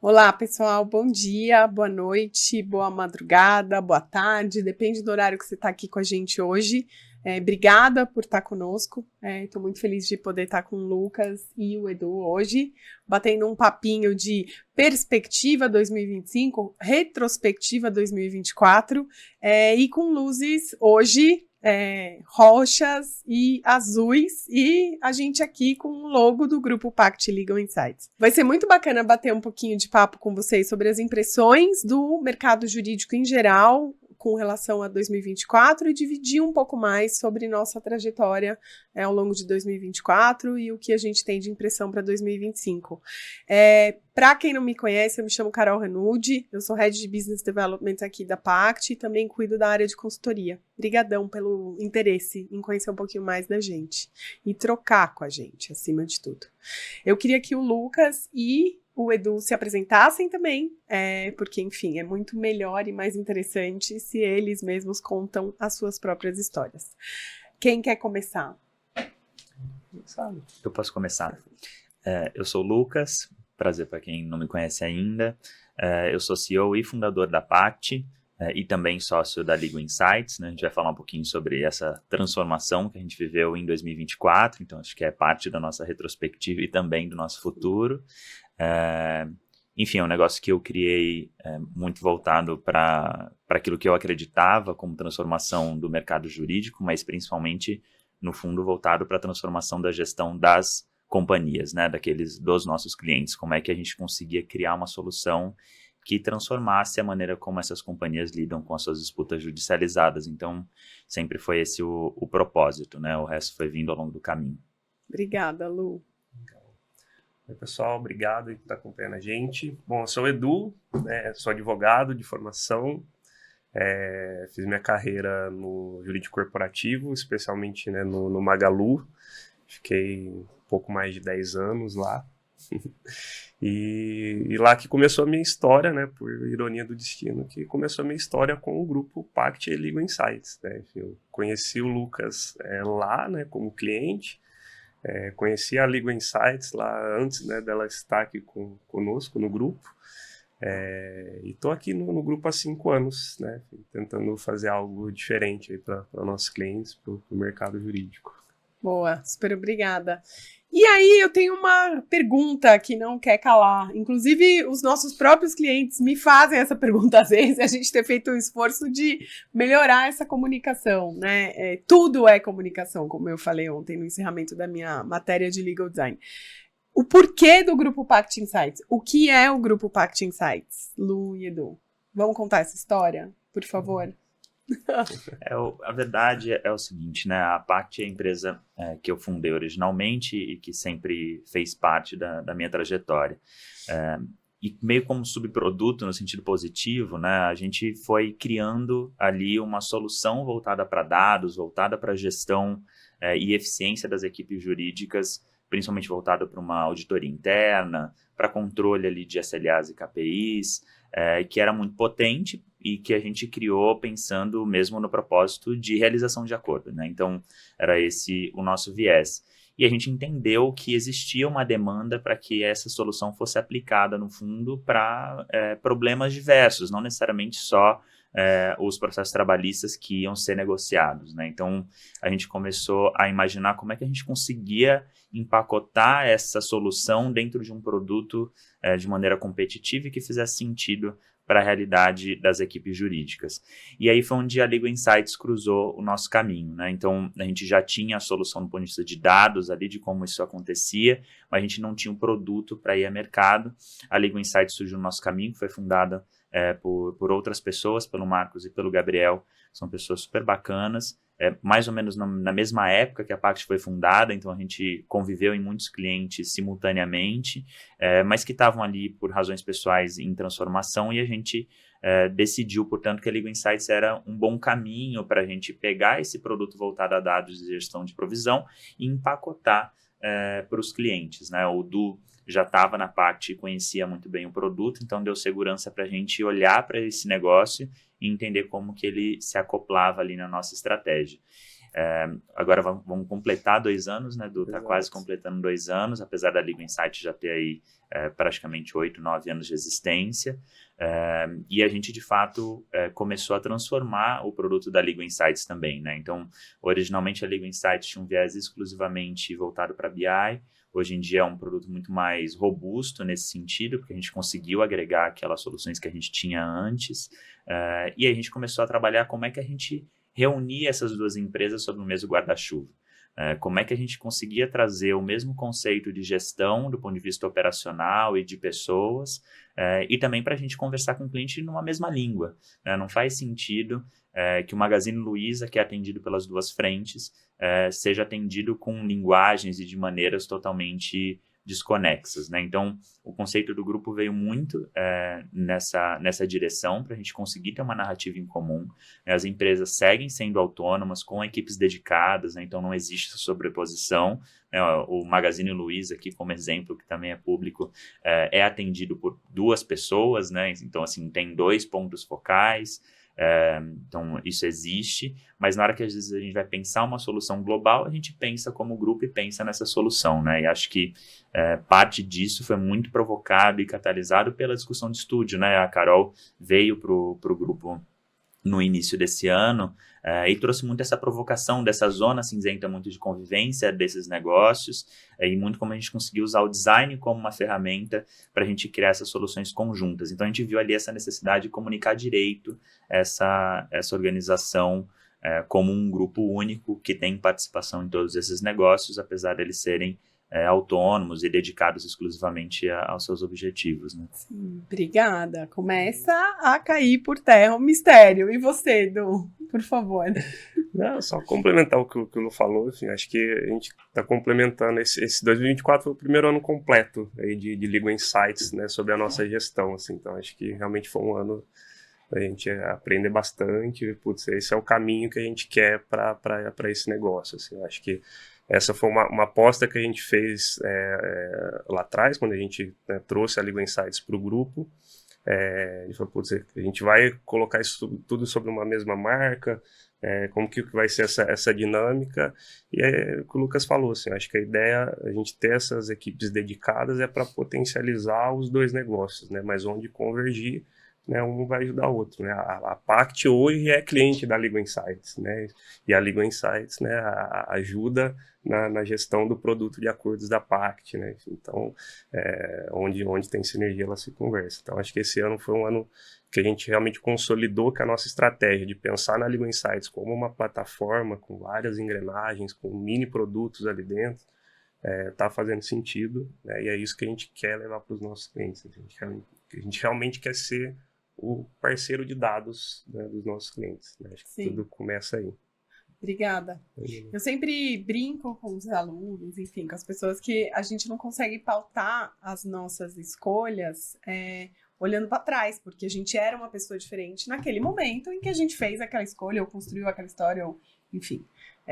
Olá, pessoal. Bom dia, boa noite, boa madrugada, boa tarde. Depende do horário que você está aqui com a gente hoje. Obrigada por estar conosco. Estou muito feliz de poder estar com o Lucas e o Edu hoje, batendo um papinho de perspectiva 2025, retrospectiva 2024, e com luzes hoje roxas e azuis, e a gente aqui com o logo do grupo Pact Legal Insights. Vai ser muito bacana bater um pouquinho de papo com vocês sobre as impressões do mercado jurídico em geral com relação a 2024 e dividir um pouco mais sobre nossa trajetória ao longo de 2024 e o que a gente tem de impressão para 2025. Para quem não me conhece, eu me chamo Carol Ranudi, eu sou Head de Business Development aqui da Pact e também cuido da área de consultoria. Obrigadão pelo interesse em conhecer um pouquinho mais da gente e trocar com a gente, acima de tudo. Eu queria que o Lucas e o Edu se apresentassem também, porque, enfim, é muito melhor e mais interessante se eles mesmos contam as suas próprias histórias. Quem quer começar? Eu posso começar. Eu sou o Lucas, prazer para quem não me conhece ainda. Eu sou CEO e fundador da Pact e também sócio da Legal Insights, né? A gente vai falar um pouquinho sobre essa transformação que a gente viveu em 2024, então acho que é parte da nossa retrospectiva e também do nosso futuro. Enfim, é um negócio que eu criei muito voltado para aquilo que eu acreditava como transformação do mercado jurídico, mas principalmente, no fundo, voltado para a transformação da gestão das companhias, né, dos nossos clientes. Como é que a gente conseguia criar uma solução que transformasse a maneira como essas companhias lidam com as suas disputas judicializadas. Então, sempre foi esse o propósito, né? O resto foi vindo ao longo do caminho. Obrigada, Lu. Oi, pessoal, obrigado por estar acompanhando a gente. Bom, eu sou o Edu, né, sou advogado de formação, fiz minha carreira no jurídico corporativo, especialmente, né, no Magalu, fiquei um pouco mais de 10 anos lá, e lá que começou a minha história, né, por ironia do destino, que começou a minha história com o grupo Pact Legal Insights, né. Eu conheci o Lucas lá, né, como cliente. Conheci a Legal Insights lá antes, né, dela estar aqui conosco no grupo, e estou aqui no grupo há 5 anos, né, tentando fazer algo diferente para nossos clientes, para o mercado jurídico. Boa, super obrigada. E aí eu tenho uma pergunta que não quer calar. Inclusive, os nossos próprios clientes me fazem essa pergunta às vezes, a gente tem feito um esforço de melhorar essa comunicação, né? Tudo é comunicação, como eu falei ontem no encerramento da minha matéria de Legal Design. O porquê do Grupo Pact Insights? O que é o Grupo Pact Insights? Lu e Edu, vamos contar essa história, por favor? A verdade é o seguinte, né? A Pact é a empresa que eu fundei originalmente e que sempre fez parte da minha trajetória. E meio como subproduto, no sentido positivo, né? A gente foi criando ali uma solução voltada para dados, voltada para gestão e eficiência das equipes jurídicas, principalmente voltada para uma auditoria interna, para controle ali de SLAs e KPIs, que era muito potente e que a gente criou pensando mesmo no propósito de realização de acordo, né? Então, era esse o nosso viés. E a gente entendeu que existia uma demanda para que essa solução fosse aplicada, no fundo, para problemas diversos, não necessariamente só os processos trabalhistas que iam ser negociados, né? Então, a gente começou a imaginar como é que a gente conseguia empacotar essa solução dentro de um produto de maneira competitiva e que fizesse sentido para a realidade das equipes jurídicas. E aí foi onde a Legal Insights cruzou o nosso caminho, né? Então, a gente já tinha a solução do ponto de vista de dados ali, de como isso acontecia, mas a gente não tinha um produto para ir a mercado. A Legal Insights surgiu no nosso caminho, foi fundada por outras pessoas, pelo Marcos e pelo Gabriel, são pessoas super bacanas, mais ou menos na mesma época que a Pact foi fundada, então a gente conviveu em muitos clientes simultaneamente, mas que estavam ali por razões pessoais em transformação, e a gente decidiu, portanto, que a Legal Insights era um bom caminho para a gente pegar esse produto voltado a dados de gestão de provisão e empacotar para os clientes, né? O Du já estava na Pact e conhecia muito bem o produto, então deu segurança para a gente olhar para esse negócio e entender como que ele se acoplava ali na nossa estratégia. Agora vamos completar 2 anos, né, Du? Está Exato. quase completando 2 anos, apesar da Legal Insight já ter aí praticamente 8, 9 anos de existência. E a gente, de fato, começou a transformar o produto da Legal Insights também, né? Então, originalmente a Legal Insights tinha um viés exclusivamente voltado para BI. Hoje em dia é um produto muito mais robusto nesse sentido, porque a gente conseguiu agregar aquelas soluções que a gente tinha antes. E a gente começou a trabalhar como é que a gente reunia essas duas empresas sob o mesmo guarda-chuva. Como é que a gente conseguia trazer o mesmo conceito de gestão do ponto de vista operacional e de pessoas, e também para a gente conversar com o cliente numa mesma língua. Não faz sentido que o Magazine Luiza, que é atendido pelas duas frentes, seja atendido com linguagens e de maneiras totalmente desconexas, né? Então, o conceito do grupo veio muito nessa direção para a gente conseguir ter uma narrativa em comum. As empresas seguem sendo autônomas, com equipes dedicadas, né? Então não existe essa sobreposição. O Magazine Luiza, aqui como exemplo, que também é público, é atendido por 2 pessoas, né? Então, assim, tem 2 pontos focais. Então, isso existe, mas na hora que às vezes a gente vai pensar uma solução global, a gente pensa como grupo e pensa nessa solução, né? E acho que parte disso foi muito provocado e catalisado pela discussão de estúdio, né? A Carol veio pro grupo no início desse ano, e trouxe muito essa provocação dessa zona cinzenta muito de convivência desses negócios, e muito como a gente conseguiu usar o design como uma ferramenta para a gente criar essas soluções conjuntas. Então a gente viu ali essa necessidade de comunicar direito essa organização como um grupo único que tem participação em todos esses negócios, apesar de eles serem autônomos e dedicados exclusivamente aos seus objetivos, né? Sim, obrigada. Começa a cair por terra o mistério. E você, Edu, por favor? Não, só complementar o que o Lu falou, assim, acho que a gente está complementando esse 2024 foi o primeiro ano completo aí de Legal Insights, né, sobre a nossa gestão, assim, então acho que realmente foi um ano a gente aprender bastante, putz, esse é o caminho que a gente quer para esse negócio, assim, eu acho que essa foi uma aposta que a gente fez lá atrás, quando a gente trouxe a Legal Insights para o grupo. A gente falou, putz, a gente vai colocar isso tudo sobre uma mesma marca, como que vai ser essa dinâmica, e o que o Lucas falou, assim, acho que a ideia, a gente ter essas equipes dedicadas é para potencializar os 2 negócios, né, mas onde convergir, né, um vai ajudar o outro, né, a Pact hoje é cliente da Legal Insights, né, e a Legal Insights, né, ajuda na gestão do produto de acordos da Pact, né, então, onde tem sinergia, ela se conversa. Então, acho que esse ano foi um ano que a gente realmente consolidou que a nossa estratégia de pensar na Legal Insights como uma plataforma com várias engrenagens, com mini produtos ali dentro, está fazendo sentido, né, e é isso que a gente quer levar para os nossos clientes. A gente realmente quer ser o parceiro de dados, né, dos nossos clientes, né? Acho que Sim. tudo começa aí. Obrigada. Eu sempre brinco com os alunos, enfim, com as pessoas, que a gente não consegue pautar as nossas escolhas olhando para trás, porque a gente era uma pessoa diferente naquele momento em que a gente fez aquela escolha, ou construiu aquela história, ou, enfim,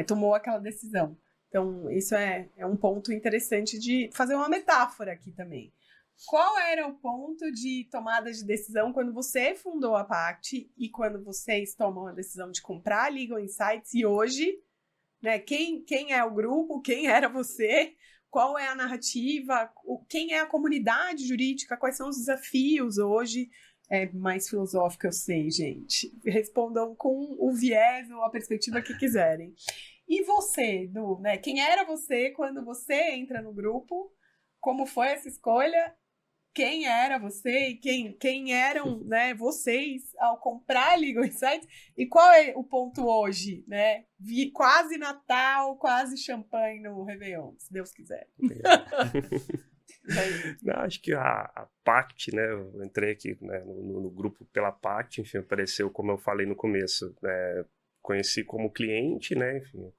tomou aquela decisão. Então, isso é um ponto interessante de fazer uma metáfora aqui também. Qual era o ponto de tomada de decisão quando você fundou a Pact e quando vocês tomam a decisão de comprar a Legal Insights e hoje, né, quem é o grupo, quem era você, qual é a narrativa, quem é a comunidade jurídica, quais são os desafios hoje? É mais filosófico, eu sei, gente. Respondam com o viés ou a perspectiva que quiserem. E você, Edu, né? Quem era você quando você entra no grupo? Como foi essa escolha? Quem era você e quem eram, né, vocês ao comprar a Legal Insights? E qual é o ponto hoje, né? Quase Natal, quase champanhe no Réveillon, se Deus quiser. Não, acho que a Pact, né, eu entrei aqui, né, no grupo pela Pact, enfim, apareceu, como eu falei no começo, conheci como cliente, né, enfim,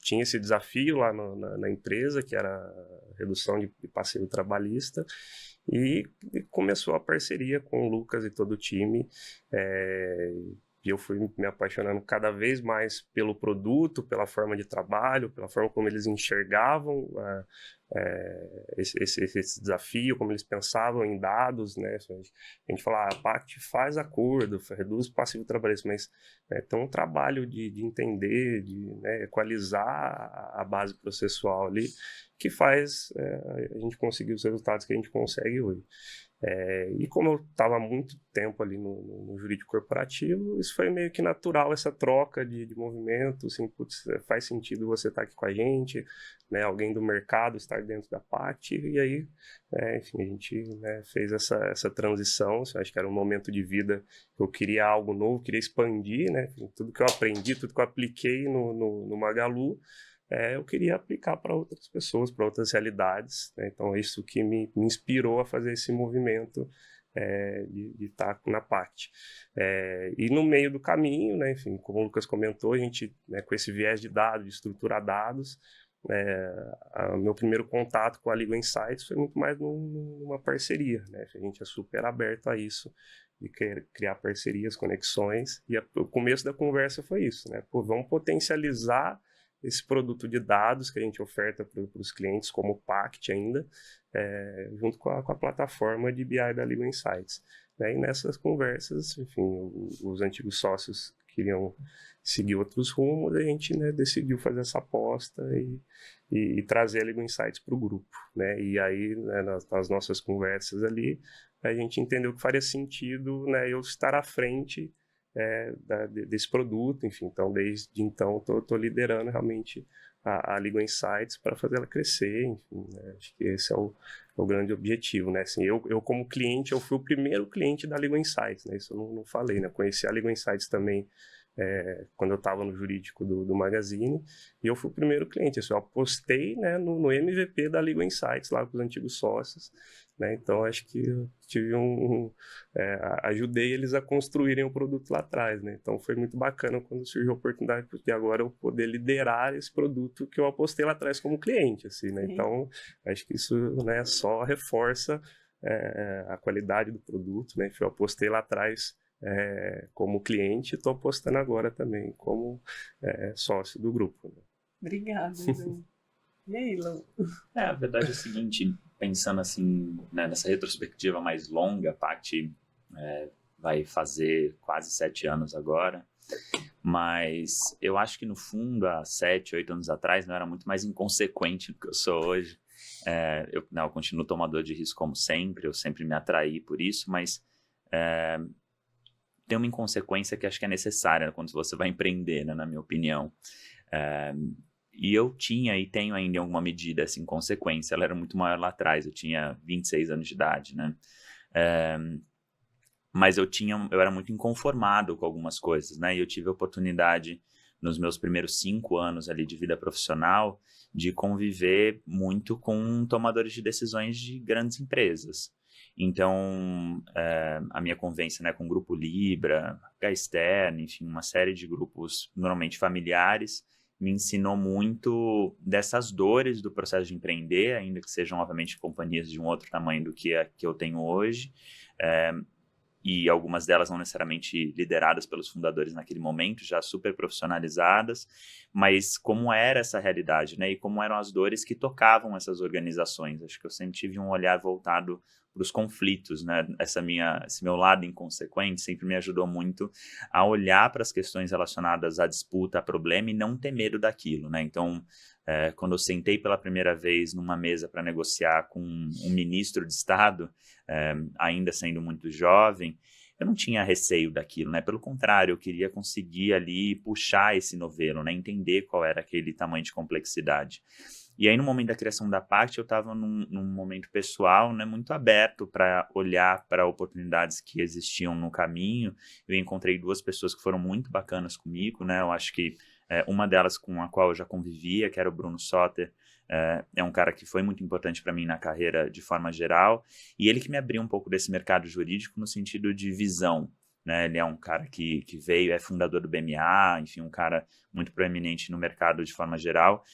tinha esse desafio lá na empresa, que era a redução de passivo trabalhista, e começou a parceria com o Lucas e todo o time, e eu fui me apaixonando cada vez mais pelo produto, pela forma de trabalho, pela forma como eles enxergavam esse desafio, como eles pensavam em dados, né? A gente fala, a Pact faz acordo, reduz o passivo trabalhista, mas tem um trabalho de entender, de, né, equalizar a base processual ali, que faz a gente conseguir os resultados que a gente consegue hoje. E como eu estava há muito tempo ali no jurídico corporativo, isso foi meio que natural, essa troca de movimento, assim, putz, faz sentido você estar aqui com a gente, né, alguém do mercado estar dentro da Pact, e aí, enfim, a gente, né, fez essa transição. Eu acho que era um momento de vida que eu queria algo novo, queria expandir, né, tudo que eu aprendi, tudo que eu apliquei no Magalu, eu queria aplicar para outras pessoas, para outras realidades, né? Então é isso que me inspirou a fazer esse movimento de estar na Pact. E no meio do caminho, né, enfim, como o Lucas comentou, a gente, né, com esse viés de dados, de estruturar dados, meu primeiro contato com a Legal Insights foi muito mais numa parceria, né? A gente é super aberto a isso, de criar parcerias, conexões, e o começo da conversa foi isso, né? Pô, vamos potencializar esse produto de dados que a gente oferta para os clientes, como o Pact ainda, junto com a plataforma de BI da Legal Insights. E nessas conversas, enfim, os antigos sócios queriam seguir outros rumos, a gente, né, decidiu fazer essa aposta e trazer a Legal Insights para o grupo, né? E aí, né, nas nossas conversas ali, a gente entendeu que faria sentido, né, eu estar à frente desse produto, enfim. Então, desde então, estou liderando realmente a Legal Insights para fazer ela crescer, enfim, né? Acho que esse é o grande objetivo, né? Assim, eu como cliente, eu fui o primeiro cliente da Legal Insights, né? Isso eu não falei, né? Conheci a Legal Insights também quando eu estava no jurídico do Magazine, e eu fui o primeiro cliente. Assim, eu apostei, né, no MVP da Legal Insights lá com os antigos sócios, né? Então acho que eu tive ajudei eles a construírem o produto lá atrás, né? Então foi muito bacana quando surgiu a oportunidade de agora eu poder liderar esse produto que eu apostei lá atrás como cliente, assim, né? Então acho que isso, né, só reforça a qualidade do produto, né? Eu apostei lá atrás como cliente, estou apostando agora também como sócio do grupo, né? Obrigada, Lu. E aí, Lu? A verdade é o seguinte, pensando assim, né, nessa retrospectiva mais longa, a Pact vai fazer quase 7 anos agora, mas eu acho que no fundo, há 7, 8 anos atrás, eu era muito mais inconsequente do que eu sou hoje. Eu continuo tomador de risco como sempre, eu sempre me atraí por isso, mas tem uma inconsequência que acho que é necessária quando você vai empreender, né, na minha opinião. E eu tinha e tenho ainda em alguma medida essa inconsequência. Ela era muito maior lá atrás, eu tinha 26 anos de idade, né? Mas eu era muito inconformado com algumas coisas, né? E eu tive a oportunidade, nos meus primeiros 5 anos ali de vida profissional, de conviver muito com tomadores de decisões de grandes empresas. Então, a minha convivência, né, com o Grupo Libra, Gastern, enfim, uma série de grupos normalmente familiares, me ensinou muito dessas dores do processo de empreender, ainda que sejam, obviamente, companhias de um outro tamanho do que a que eu tenho hoje, e algumas delas não necessariamente lideradas pelos fundadores naquele momento, já super profissionalizadas, mas como era essa realidade, né? E como eram as dores que tocavam essas organizações. Acho que eu sempre tive um olhar voltado para os conflitos, né? Esse meu lado inconsequente sempre me ajudou muito a olhar para as questões relacionadas à disputa, a problema, e não ter medo daquilo, né? Então, quando eu sentei pela primeira vez numa mesa para negociar com um ministro de Estado, ainda sendo muito jovem, eu não tinha receio daquilo, né? Pelo contrário, eu queria conseguir ali puxar esse novelo, né? Entender qual era aquele tamanho de complexidade. E aí, no momento da criação da Pact, eu estava num momento pessoal, né, muito aberto para olhar para oportunidades que existiam no caminho. Eu encontrei 2 pessoas que foram muito bacanas comigo, né? Eu acho que uma delas com a qual eu já convivia, que era o Bruno Soter, é um cara que foi muito importante para mim na carreira de forma geral, e ele que me abriu um pouco desse mercado jurídico no sentido de visão, né? Ele é um cara que veio, é fundador do BMA, enfim, um cara muito proeminente no mercado de forma geral,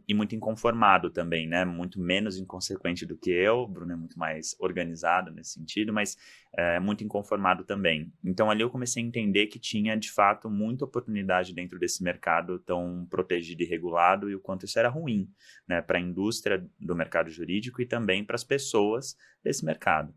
E muito inconformado também, né? Muito menos inconsequente do que eu. O Bruno é muito mais organizado nesse sentido, mas muito inconformado também. Então, ali eu comecei a entender que tinha, de fato, muita oportunidade dentro desse mercado tão protegido e regulado e o quanto isso era ruim, né? Para a indústria do mercado jurídico e também para as pessoas desse mercado.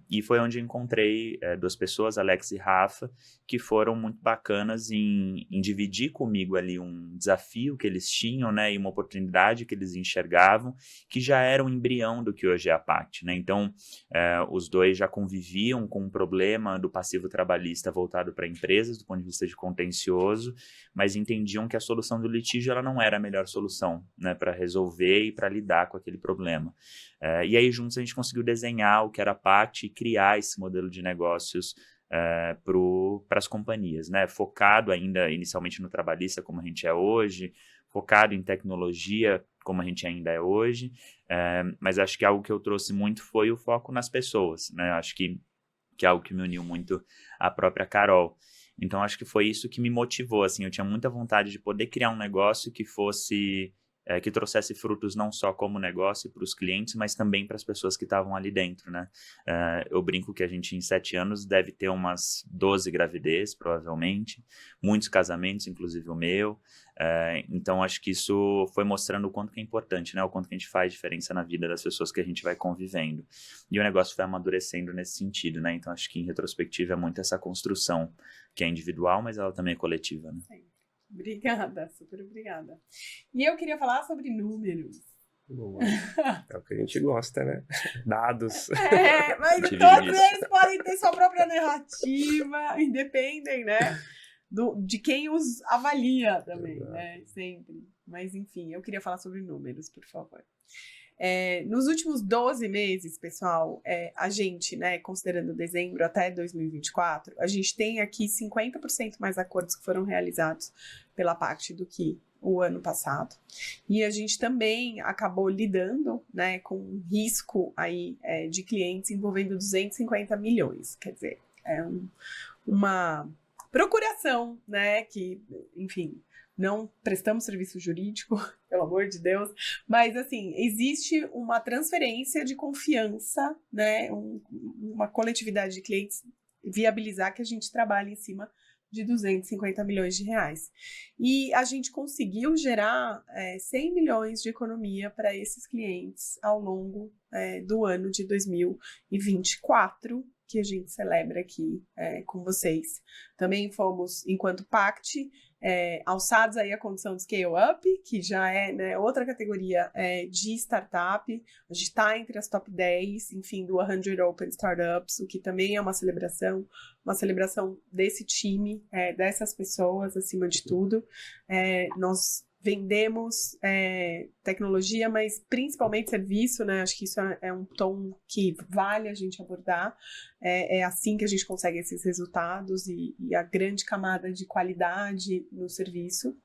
E foi onde eu encontrei duas pessoas, Alex e Rafa, que foram muito bacanas em dividir comigo ali um desafio que eles tinham, né, e uma oportunidade que eles enxergavam, que já era um embrião do que hoje é a Pact, né? Então, os dois já conviviam com um problema do passivo trabalhista voltado para empresas, do ponto de vista de contencioso, mas entendiam que a solução do litígio ela não era a melhor solução, né, para resolver e para lidar com aquele problema. E aí, juntos, a gente conseguiu desenhar o que era a Pact e criar esse modelo de negócios para as companhias, né? Focado ainda inicialmente no trabalhista, como a gente é hoje, focado em tecnologia, como a gente ainda é hoje, mas acho que algo que eu trouxe muito foi o foco nas pessoas, né? Acho que é algo que me uniu muito à própria Carol. Então, acho que foi isso que me motivou, assim, eu tinha muita vontade de poder criar um negócio que fosse... que trouxesse frutos não só como negócio para os clientes, mas também para as pessoas que estavam ali dentro, né? Eu brinco que a gente, em 7 anos, deve ter umas 12 gravidez, provavelmente, muitos casamentos, inclusive o meu. Então, acho que isso foi mostrando o quanto que é importante, né? O quanto que a gente faz diferença na vida das pessoas que a gente vai convivendo. E o negócio foi amadurecendo nesse sentido, né? Então, acho que, em retrospectiva, é muito essa construção, que é individual, mas ela também é coletiva, né? Sim. Obrigada, super obrigada. E eu queria falar sobre números. Boa. É o que a gente gosta, né? Dados. Mas todos eles podem ter sua própria narrativa, independem, né? De quem os avalia também, né? Sempre. Mas, enfim, eu queria falar sobre números, por favor. Nos últimos 12 meses, pessoal, a gente, né, considerando dezembro até 2024, a gente tem aqui 50% mais acordos que foram realizados pela Pact do que o ano passado. E a gente também acabou lidando, né, com um risco aí, de clientes envolvendo 250 milhões. Quer dizer, uma procuração, né, que, enfim... Não prestamos serviço jurídico, pelo amor de Deus, mas, assim, existe uma transferência de confiança, né, uma coletividade de clientes viabilizar que a gente trabalhe em cima de 250 milhões de reais. E a gente conseguiu gerar 100 milhões de economia para esses clientes ao longo do ano de 2024, que a gente celebra aqui com vocês. Também fomos, enquanto Pact, alçados aí a condição de scale-up, que já é, né, outra categoria de startup. A gente está entre as top 10, enfim, do 100 Open Startups, o que também é uma celebração desse time, dessas pessoas, acima de tudo. Nós vendemos tecnologia, mas principalmente serviço, né? Acho que isso é um tom que vale a gente abordar. É assim que a gente consegue esses resultados e a grande camada de qualidade no serviço.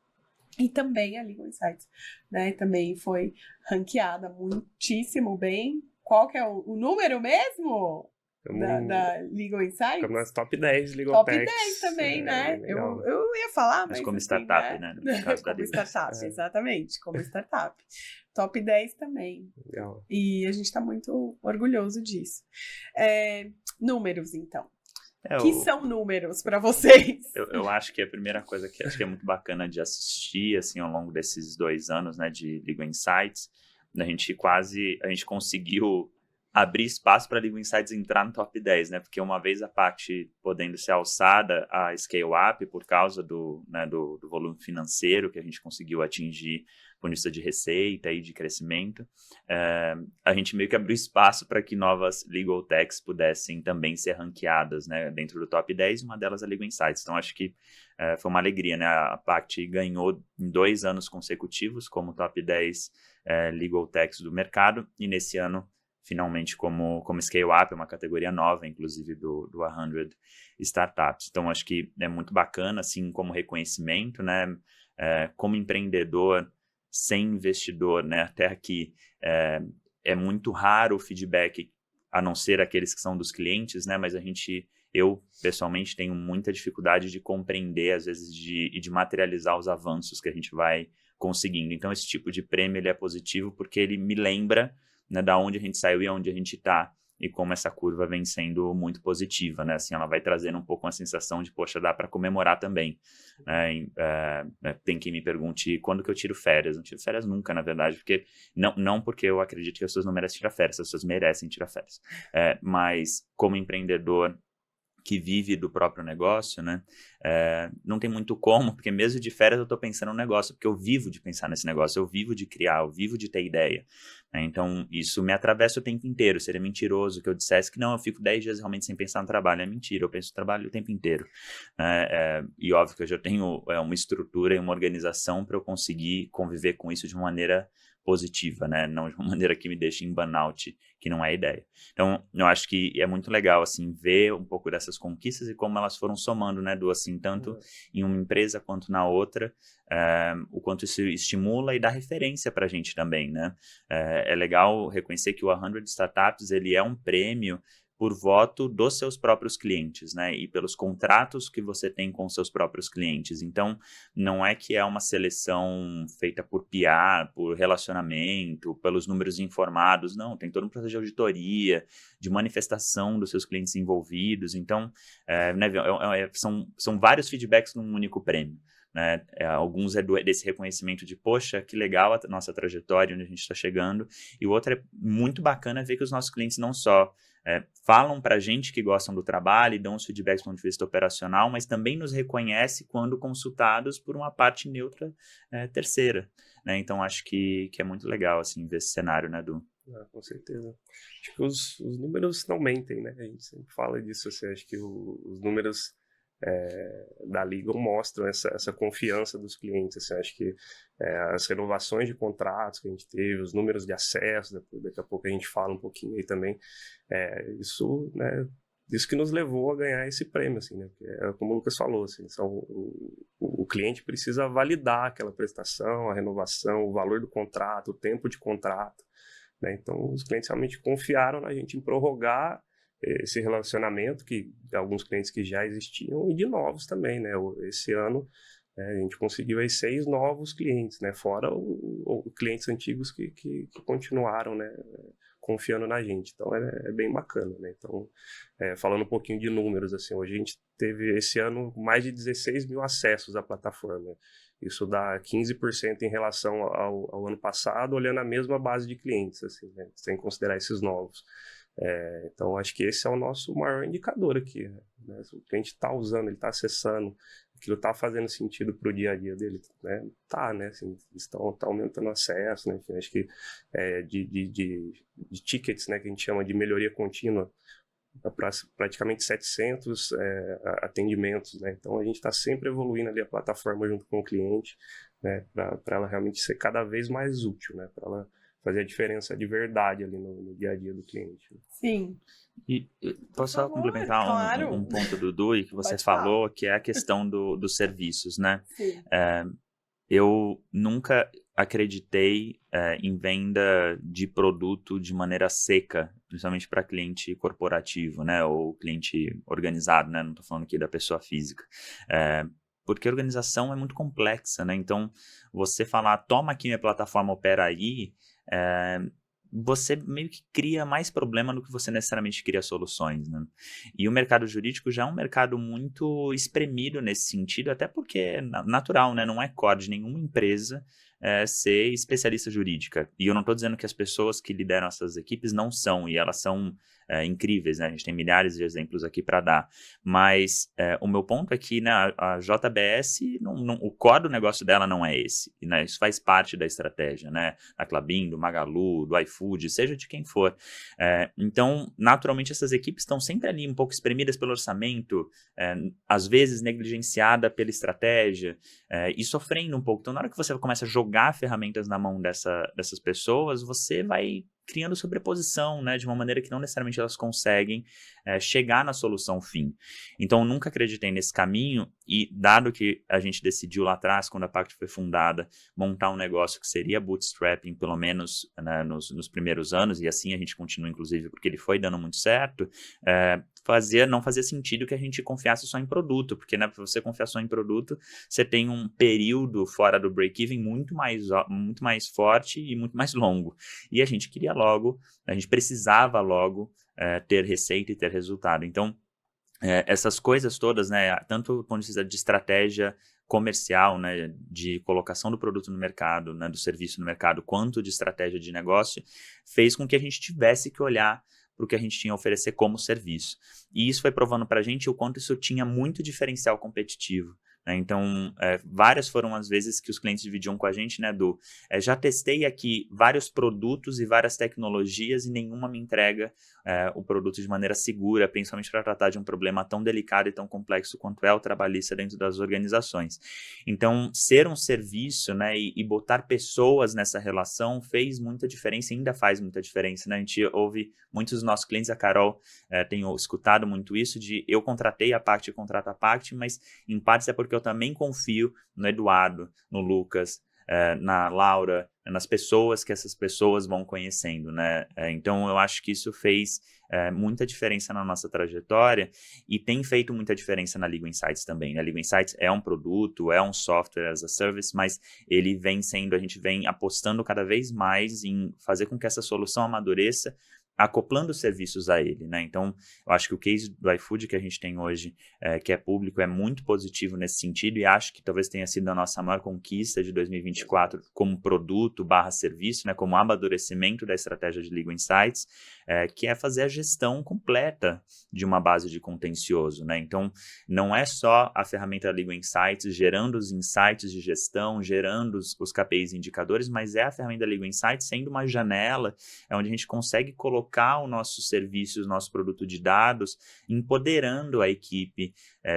E também a Legal Insights, né? Também foi ranqueada muitíssimo bem. Qual que é o número mesmo? Da Legal Insights? Estamos nas top 10 Legal Techs. Top 10 também, né? Eu ia falar, mas como assim, startup, né? No caso como startup, exatamente, como startup. Top 10 também. Legal. E a gente está muito orgulhoso disso. Números, então. Que são números para vocês? Eu acho que a primeira coisa que acho que é muito bacana de assistir, assim, ao longo desses 2 anos, né, de Legal Insights, a gente conseguiu abrir espaço para a Legal Insights entrar no top 10, né? Porque uma vez a Pact podendo ser alçada a scale-up por causa do volume financeiro que a gente conseguiu atingir do ponto de vista de receita e de crescimento, a gente meio que abriu espaço para que novas Legal Techs pudessem também ser ranqueadas, né, dentro do top 10, uma delas a Legal Insights. Então, acho que foi uma alegria, né? A Pact ganhou em 2 anos consecutivos como top 10 Legal Techs do mercado, e nesse ano finalmente como scale-up, uma categoria nova, inclusive do 100 Startups. Então, acho que é muito bacana, assim, como reconhecimento, né? Como empreendedor, sem investidor, né? Até aqui, é muito raro o feedback, a não ser aqueles que são dos clientes, né? Mas eu, pessoalmente, tenho muita dificuldade de compreender, às vezes, e de materializar os avanços que a gente vai conseguindo. Então, esse tipo de prêmio ele é positivo porque ele me lembra, né, da onde a gente saiu e aonde a gente está, e como essa curva vem sendo muito positiva, né? Assim, ela vai trazendo um pouco uma sensação de, poxa, dá para comemorar também. Tem quem me pergunte quando que eu tiro férias. Não tiro férias nunca, na verdade, porque não porque eu acredito que as pessoas não merecem tirar férias, as pessoas merecem tirar férias. Mas como empreendedor que vive do próprio negócio, né? Não tem muito como, porque mesmo de férias eu estou pensando no negócio, porque eu vivo de pensar nesse negócio, eu vivo de criar, eu vivo de ter ideia. Né? Então, isso me atravessa o tempo inteiro. Seria mentiroso que eu dissesse que não, eu fico 10 dias realmente sem pensar no trabalho. É mentira, eu penso no trabalho o tempo inteiro. E óbvio que eu já tenho uma estrutura e uma organização para eu conseguir conviver com isso de uma maneira positiva, né? Não de uma maneira que me deixe em burnout, que não é a ideia. Então, eu acho que é muito legal, assim, ver um pouco dessas conquistas e como elas foram somando, né, Du, assim, tanto em uma empresa quanto na outra, o quanto isso estimula e dá referência para a gente também, né? É legal reconhecer que o 100 Startups, ele é um prêmio por voto dos seus próprios clientes, né? E pelos contratos que você tem com seus próprios clientes. Então, não é que é uma seleção feita por PR, por relacionamento, pelos números informados, não. Tem todo um processo de auditoria, de manifestação dos seus clientes envolvidos. Então, são vários feedbacks num único prêmio. Né? Alguns desse reconhecimento de, poxa, que legal a nossa trajetória, onde a gente está chegando. E o outro é muito bacana ver que os nossos clientes não só falam para a gente que gostam do trabalho e dão os feedbacks do ponto de vista operacional, mas também nos reconhece quando consultados por uma parte neutra terceira. Né? Então, acho que é muito legal assim, ver esse cenário, né, Du? Com certeza. Acho que os números não mentem, né? A gente sempre fala disso. Assim, acho que os números da Legal mostram essa confiança dos clientes. Assim, acho que as renovações de contratos que a gente teve, os números de acesso, daqui a pouco a gente fala um pouquinho aí também, isso, né, isso que nos levou a ganhar esse prêmio, assim, né? Porque como o Lucas falou, assim, o cliente precisa validar aquela prestação, a renovação, o valor do contrato, o tempo de contrato, né? Então, os clientes realmente confiaram na gente em prorrogar esse relacionamento, que alguns clientes que já existiam, e de novos também, né? Esse ano a gente conseguiu aí 6 novos clientes, né? Fora os clientes antigos que continuaram, né, confiando na gente. Então é bem bacana, né? Então, falando um pouquinho de números, assim, hoje a gente teve esse ano mais de 16 mil acessos à plataforma. Isso dá 15% em relação ao ano passado, olhando a mesma base de clientes, assim, né? Sem considerar esses novos. Então, acho que esse é o nosso maior indicador aqui, né? Se o cliente está usando, ele está acessando, aquilo está fazendo sentido para o dia a dia dele, né? Tá, né? Assim, tá aumentando o acesso, né? Enfim, acho que de tickets, né, que a gente chama de melhoria contínua, praticamente 700 atendimentos, né? Então, a gente está sempre evoluindo ali a plataforma junto com o cliente, né, para ela realmente ser cada vez mais útil, né? Para ela fazer a diferença de verdade ali no dia a dia do cliente. Sim. E posso só complementar claro. um ponto do Du que você falou, que é a questão dos serviços, né? Sim. Eu nunca acreditei em venda de produto de maneira seca, principalmente para cliente corporativo, né? Ou cliente organizado, né? Não estou falando aqui da pessoa física. Porque a organização é muito complexa, né? Então, você falar, toma aqui minha plataforma, opera aí, você meio que cria mais problema do que você necessariamente cria soluções, né? E o mercado jurídico já é um mercado muito espremido nesse sentido, até porque é natural, né? Não é core de nenhuma empresa ser especialista jurídica. E eu não estou dizendo que as pessoas que lideram essas equipes não são, e elas são incríveis, né? A gente tem milhares de exemplos aqui para dar. Mas o meu ponto é que, né, a JBS, o core do negócio dela não é esse. Né? Isso faz parte da estratégia, né? Da Klabin, do Magalu, do iFood, seja de quem for. Então, naturalmente, essas equipes estão sempre ali um pouco espremidas pelo orçamento, às vezes negligenciada pela estratégia, e sofrendo um pouco. Então, na hora que você começa a jogar ferramentas na mão dessas pessoas, você vai criando sobreposição, né, de uma maneira que não necessariamente elas conseguem chegar na solução fim. Então, eu nunca acreditei nesse caminho, e dado que a gente decidiu lá atrás, quando a Pact foi fundada, montar um negócio que seria bootstrapping, pelo menos, né, nos primeiros anos, e assim a gente continua, inclusive, porque ele foi dando muito certo, não fazia sentido que a gente confiasse só em produto, porque, né, para você confiar só em produto, você tem um período fora do break-even muito mais forte e muito mais longo. E a gente queria logo, a gente precisava logo ter receita e ter resultado. Então, essas coisas todas, né, tanto do ponto de vista de estratégia comercial, né, de colocação do produto no mercado, né, do serviço no mercado, quanto de estratégia de negócio, fez com que a gente tivesse que olhar para o que a gente tinha a oferecer como serviço. E isso foi provando para a gente o quanto isso tinha muito diferencial competitivo. Né? Então, várias foram as vezes que os clientes dividiam com a gente, né, já testei aqui vários produtos e várias tecnologias e nenhuma me entrega o produto de maneira segura, principalmente para tratar de um problema tão delicado e tão complexo quanto é o trabalhista dentro das organizações. Então, ser um serviço, né, e botar pessoas nessa relação fez muita diferença e ainda faz muita diferença. Né? A gente ouve muitos dos nossos clientes, a Carol tem escutado muito isso, de eu contratei a Pact, contrato a Pact, mas em parte é porque eu também confio no Eduardo, no Lucas, na Laura, nas pessoas que essas pessoas vão conhecendo, né? Então, eu acho que isso fez muita diferença na nossa trajetória e tem feito muita diferença na Legal Insights também. A Legal Insights é um produto, é um software as a service, mas ele a gente vem apostando cada vez mais em fazer com que essa solução amadureça, acoplando serviços a ele, né? Então, eu acho que o case do iFood que a gente tem hoje, que é público, é muito positivo nesse sentido e acho que talvez tenha sido a nossa maior conquista de 2024 como produto / serviço, né? Como amadurecimento da estratégia de Legal Insights, que é fazer a gestão completa de uma base de contencioso, né? Então, não é só a ferramenta Legal Insights gerando os insights de gestão, gerando os KPIs e indicadores, mas é a ferramenta Legal Insights sendo uma janela onde a gente consegue colocar o nosso serviço, o nosso produto de dados, empoderando a equipe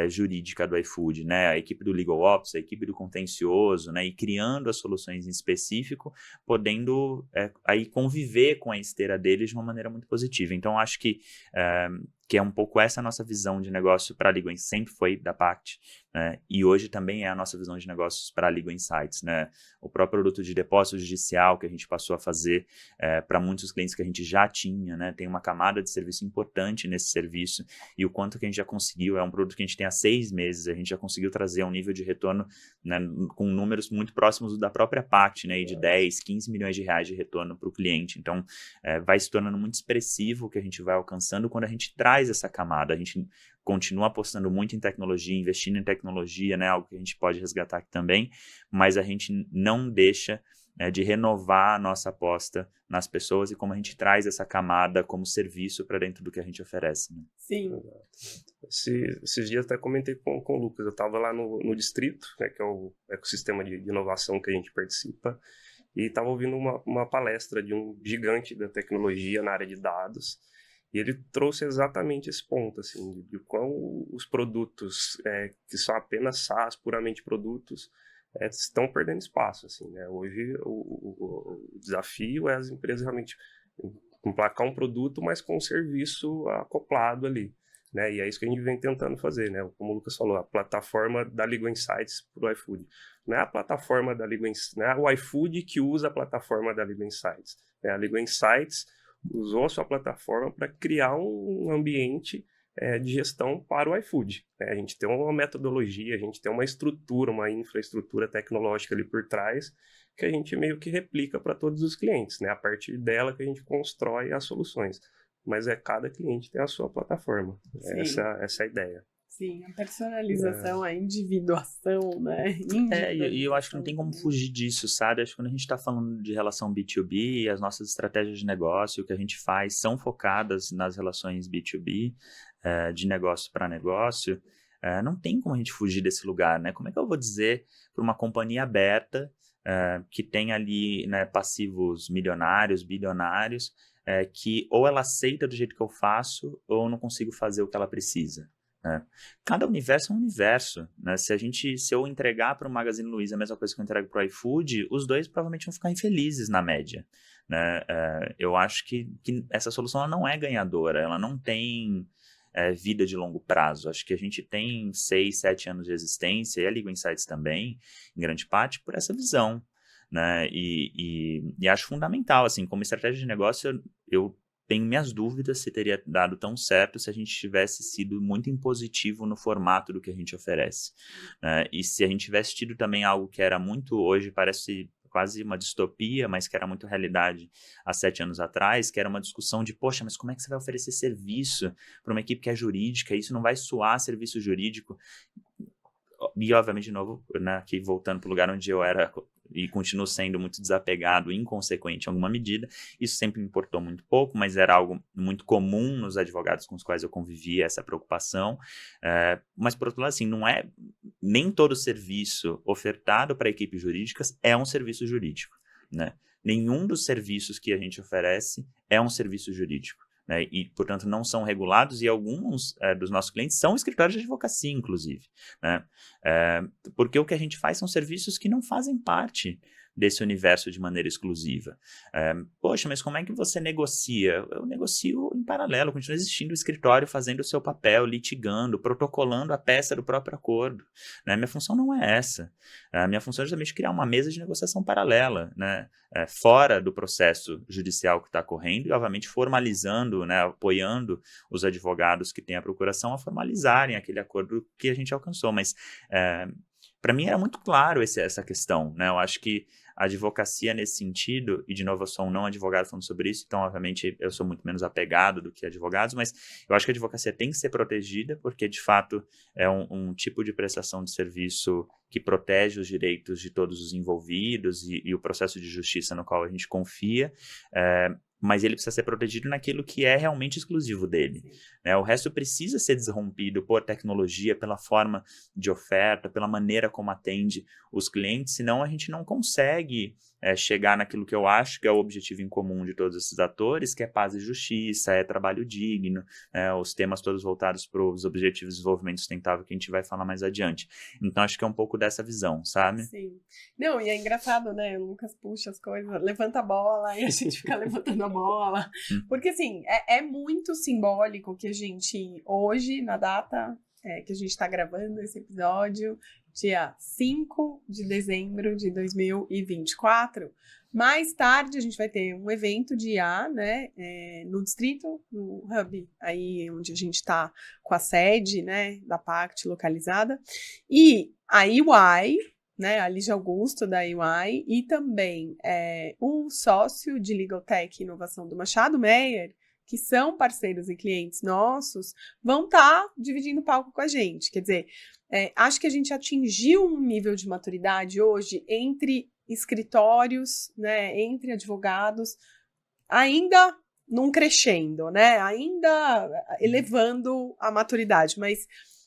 jurídica do iFood, né? A equipe do Legal Ops, a equipe do contencioso, né? E criando as soluções em específico, podendo aí conviver com a esteira deles de uma maneira muito positiva. Então, acho que é um pouco essa a nossa visão de negócio para a Legal Insights, sempre foi da Pact, né? E hoje também é a nossa visão de negócios para a Legal Insights, né? O próprio produto de depósito judicial que a gente passou a fazer para muitos clientes que a gente já tinha, né? Tem uma camada de serviço importante nesse serviço e o quanto que a gente já conseguiu, é um produto que a gente tem há 6 meses, a gente já conseguiu trazer um nível de retorno, né, com números muito próximos da própria Pact, né? E de 10, 15 milhões de reais de retorno para o cliente. Então, vai se tornando muito expressivo o que a gente vai alcançando quando a gente traz essa camada. A gente continua apostando muito em tecnologia, investindo em tecnologia, né, algo que a gente pode resgatar aqui também, mas a gente não deixa de renovar a nossa aposta nas pessoas e como a gente traz essa camada como serviço para dentro do que a gente oferece. Né? Sim. Esses dias até comentei com o Lucas, eu estava lá no Distrito, né, que é o ecossistema de inovação que a gente participa, e estava ouvindo uma palestra de um gigante da tecnologia na área de dados. E ele trouxe exatamente esse ponto, assim, de quão os produtos que são apenas SaaS, puramente produtos, estão perdendo espaço, assim, né? Hoje o desafio é as empresas realmente emplacar um produto, mas com um serviço acoplado ali, né? E é isso que a gente vem tentando fazer, né? Como o Lucas falou, a plataforma da Legal Insights para o iFood. Não é a plataforma da Legal Insights, não é o iFood que usa a plataforma da Legal Insights. A Legal Insights usou a sua plataforma para criar um ambiente de gestão para o iFood. Né? A gente tem uma metodologia, a gente tem uma estrutura, uma infraestrutura tecnológica ali por trás, que a gente meio que replica para todos os clientes. Né? A partir dela que a gente constrói as soluções. Mas cada cliente tem a sua plataforma. Essa é a ideia. Sim, a personalização, a individuação, né? E eu acho que não tem como fugir disso, sabe? Acho que quando a gente está falando de relação B2B, as nossas estratégias de negócio, o que a gente faz, são focadas nas relações B2B, de negócio para negócio. Não tem como a gente fugir desse lugar, né? Como é que eu vou dizer para uma companhia aberta, que tem ali, né, passivos milionários, bilionários, que ou ela aceita do jeito que eu faço, ou eu não consigo fazer o que ela precisa? Cada universo é um universo, né? Se eu entregar para o Magazine Luiza a mesma coisa que eu entrego para o iFood, os dois provavelmente vão ficar infelizes na média, né? Eu acho que essa solução ela não é ganhadora, ela não tem vida de longo prazo. Acho que a gente tem 6, 7 anos de existência, e a Legal Insights também, em grande parte, por essa visão, né? E acho fundamental, assim, como estratégia de negócio, eu tenho minhas dúvidas se teria dado tão certo se a gente tivesse sido muito impositivo no formato do que a gente oferece. E se a gente tivesse tido também algo que era muito, hoje parece quase uma distopia, mas que era muito realidade há 7 anos atrás, que era uma discussão de, poxa, mas como é que você vai oferecer serviço para uma equipe que é jurídica? Isso não vai soar serviço jurídico? E, obviamente, de novo, né, aqui voltando para o lugar onde eu era e continuo sendo muito desapegado, inconsequente em alguma medida, isso sempre me importou muito pouco, mas era algo muito comum nos advogados com os quais eu convivia, essa preocupação. Mas, por outro lado, assim, não é, nem todo serviço ofertado para equipes jurídicas é um serviço jurídico, né? Nenhum dos serviços que a gente oferece é um serviço jurídico. Né, e, portanto, não são regulados, e alguns dos nossos clientes são escritórios de advocacia, inclusive. Né, porque o que a gente faz são serviços que não fazem parte desse universo de maneira exclusiva. Poxa, mas como é que você negocia? Eu negocio em paralelo, continua existindo o escritório fazendo o seu papel, litigando, protocolando a peça do próprio acordo. Né? Minha função não é essa. A minha função é justamente criar uma mesa de negociação paralela, né? Fora do processo judicial que está correndo e, obviamente, formalizando, né? Apoiando os advogados que têm a procuração a formalizarem aquele acordo que a gente alcançou. Mas, para mim, era muito claro essa questão. Né? Eu acho que a advocacia nesse sentido, e de novo eu sou um não advogado falando sobre isso, então obviamente eu sou muito menos apegado do que advogados, mas eu acho que a advocacia tem que ser protegida, porque de fato é um tipo de prestação de serviço que protege os direitos de todos os envolvidos e o processo de justiça no qual a gente confia, mas ele precisa ser protegido naquilo que é realmente exclusivo dele. Né? O resto precisa ser desrompido por tecnologia, pela forma de oferta, pela maneira como atende os clientes, senão a gente não consegue chegar naquilo que eu acho que é o objetivo em comum de todos esses atores, que é paz e justiça, é trabalho digno, os temas todos voltados para os objetivos de desenvolvimento sustentável que a gente vai falar mais adiante. Então, acho que é um pouco dessa visão, sabe? Sim. Não, e é engraçado, né? O Lucas puxa as coisas, levanta a bola e a gente fica levantando a bola. Porque, assim, é muito simbólico que a gente, hoje, na data que a gente está gravando esse episódio, dia 5 de dezembro de 2024, mais tarde a gente vai ter um evento de IA, né, no distrito, no Hub, aí onde a gente está com a sede, né, da PACT localizada, e a EY, né, a Lígia Augusto da EY, e também o sócio de Legal Tech e Inovação do Machado Meyer, que são parceiros e clientes nossos, vão estar dividindo o palco com a gente. Quer dizer, acho que a gente atingiu um nível de maturidade hoje entre escritórios, né, entre advogados, ainda num crescendo, né, ainda elevando a maturidade, mas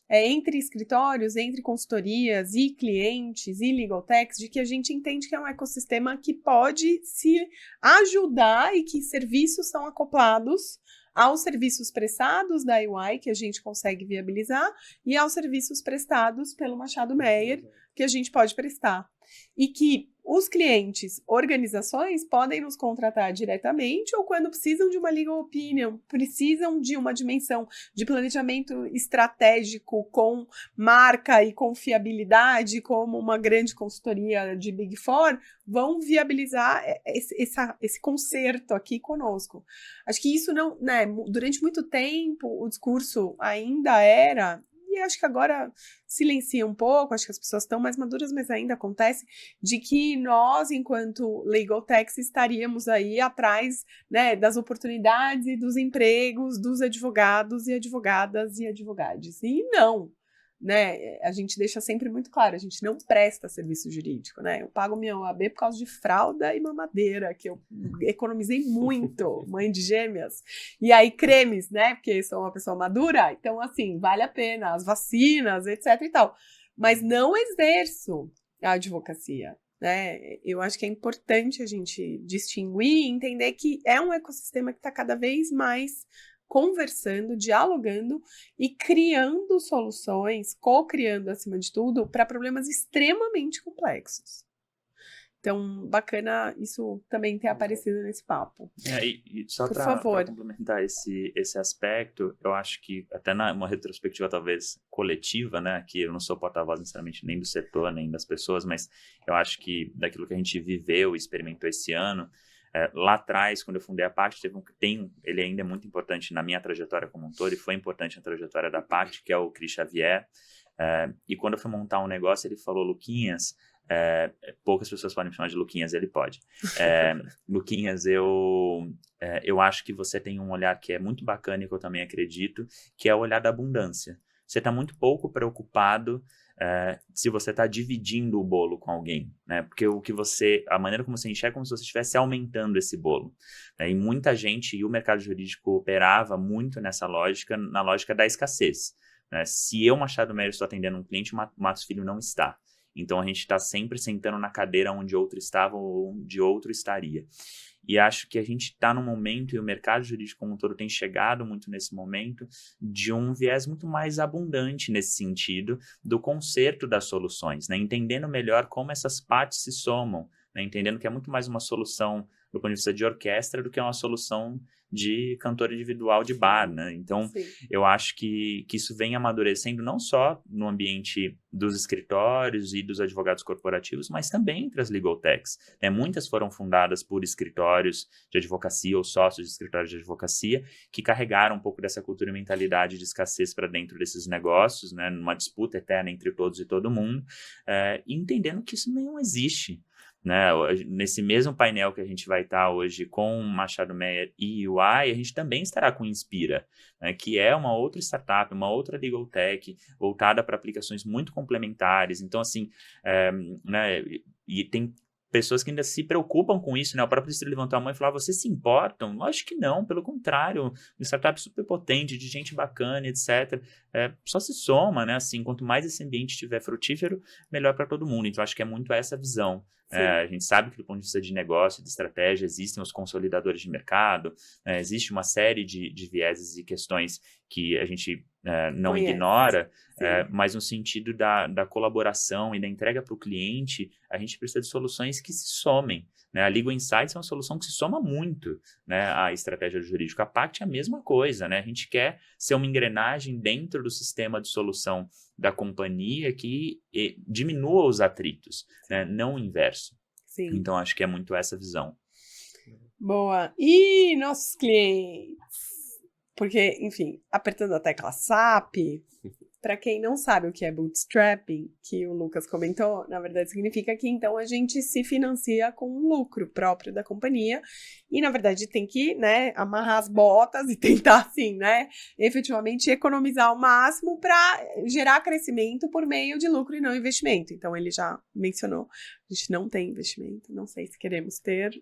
entre escritórios, entre consultorias e clientes e legal techs, de que a gente entende que é um ecossistema que pode se ajudar e que serviços são acoplados aos serviços prestados da EY, que a gente consegue viabilizar, e aos serviços prestados pelo Machado Meyer, que a gente pode prestar. E que os clientes, organizações, podem nos contratar diretamente ou quando precisam de uma legal opinion, precisam de uma dimensão de planejamento estratégico com marca e confiabilidade, como uma grande consultoria de Big Four, vão viabilizar esse concerto aqui conosco. Acho que isso não, né, durante muito tempo o discurso ainda era, e acho que agora silencia um pouco, acho que as pessoas estão mais maduras, mas ainda acontece, de que nós, enquanto legal techs, estaríamos aí atrás, né, das oportunidades e dos empregos dos advogados e advogadas e advogados. E não, né, a gente deixa sempre muito claro, a gente não presta serviço jurídico, né, eu pago minha OAB por causa de fralda e mamadeira, que eu economizei muito, mãe de gêmeas, e aí cremes, né, porque sou uma pessoa madura, então assim, vale a pena, as vacinas, etc e tal, mas não exerço a advocacia, né, eu acho que é importante a gente distinguir e entender que é um ecossistema que está cada vez mais conversando, dialogando e criando soluções, co-criando acima de tudo, para problemas extremamente complexos. Então, bacana isso também ter aparecido nesse papo. E só para complementar esse aspecto, eu acho que até numa retrospectiva talvez coletiva, né, que eu não sou porta-voz necessariamente nem do setor, nem das pessoas, mas eu acho que daquilo que a gente viveu e experimentou esse ano, Lá atrás, quando eu fundei a Pact, ele ainda é muito importante na minha trajetória como um todo, e foi importante na trajetória da Pact, que é o Cris Xavier. E quando eu fui montar um negócio, ele falou, Luquinhas, poucas pessoas podem me chamar de Luquinhas, ele pode. Luquinhas, eu acho que você tem um olhar que é muito bacana e que eu também acredito, que é o olhar da abundância. Você está muito pouco preocupado se você está dividindo o bolo com alguém, né? Porque a maneira como você enxerga é como se você estivesse aumentando esse bolo, né? E muita gente, e o mercado jurídico operava muito nessa lógica, na lógica da escassez, né? Se eu, Machado Meyer, estou atendendo um cliente, o Matos Filho não está. Então, a gente está sempre sentando na cadeira onde outro estava ou onde outro estaria. E acho que a gente está num momento, e o mercado jurídico como um todo tem chegado muito nesse momento, de um viés muito mais abundante nesse sentido, do conserto das soluções, né? Entendendo melhor como essas partes se somam, né? Entendendo que é muito mais uma solução do ponto de vista de orquestra do que uma solução de cantor individual de bar, né? Então, Sim. eu acho que isso vem amadurecendo não só no ambiente dos escritórios e dos advogados corporativos, mas também entre as legal techs, né? Muitas foram fundadas por escritórios de advocacia ou sócios de escritórios de advocacia que carregaram um pouco dessa cultura e mentalidade de escassez para dentro desses negócios, né? Numa disputa eterna entre todos e todo mundo, e entendendo que isso não existe. Né? Nesse mesmo painel que a gente vai estar hoje com Machado Meyer e UI, a gente também estará com Inspira, né? Que é uma outra startup, uma outra legal tech voltada para aplicações muito complementares. Então, assim, né? E tem pessoas que ainda se preocupam com isso, né? O próprio Distrito levantou a mão e falou, vocês se importam? Lógico que não, pelo contrário, uma startup super potente, de gente bacana, etc. Só se soma, né? Assim, quanto mais esse ambiente estiver frutífero, melhor para todo mundo. Então, acho que é muito essa visão. A gente sabe que do ponto de vista de negócio, de estratégia, existem os consolidadores de mercado, existe uma série de vieses e questões que a gente não ignora, mas no sentido da colaboração e da entrega para o cliente, a gente precisa de soluções que se somem. Né? A Legal Insights é uma solução que se soma muito, né, à estratégia jurídica. A Pact é a mesma coisa, né? A gente quer ser uma engrenagem dentro do sistema de solução da companhia que diminua os atritos, né? Não o inverso. Sim. Então, acho que é muito essa visão. Boa. E nossos clientes? Porque, enfim, apertando a tecla SAP, para quem não sabe o que é bootstrapping, que o Lucas comentou, na verdade significa que então a gente se financia com o lucro próprio da companhia e, na verdade, tem que, né, amarrar as botas e tentar, assim, né, efetivamente economizar o máximo para gerar crescimento por meio de lucro e não investimento. Então, ele já mencionou, a gente não tem investimento, não sei se queremos ter,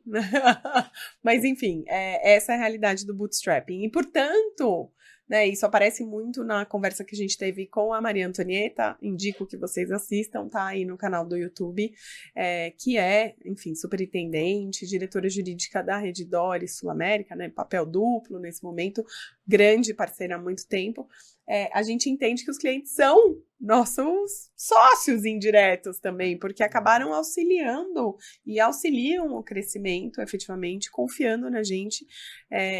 mas, enfim, essa é a realidade do bootstrapping. E, portanto, né, isso aparece muito na conversa que a gente teve com a Maria Antonieta, indico que vocês assistam, tá aí no canal do YouTube, que é, enfim, superintendente, diretora jurídica da Rede Dores Sul América, né, papel duplo nesse momento, grande parceira há muito tempo. A gente entende que os clientes são nossos sócios indiretos também, porque acabaram auxiliando e auxiliam o crescimento, efetivamente, confiando na gente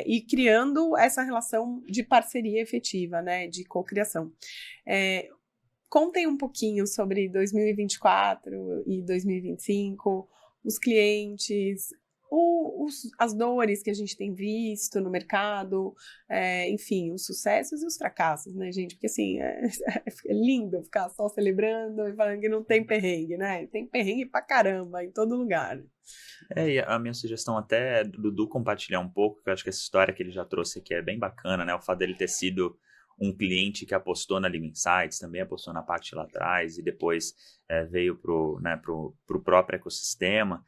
e criando essa relação de parceria efetiva, né, de cocriação. Contem um pouquinho sobre 2024 e 2025, os clientes, as dores que a gente tem visto no mercado, enfim, os sucessos e os fracassos, né, gente? Porque, assim, é lindo ficar só celebrando e falando que não tem perrengue, né? Tem perrengue pra caramba, em todo lugar. E a minha sugestão até é do Dudu compartilhar um pouco, que eu acho que essa história que ele já trouxe aqui é bem bacana, né? O fato dele ter sido um cliente que apostou na Legal Insights, também apostou na Pact lá atrás e depois veio pro próprio ecossistema,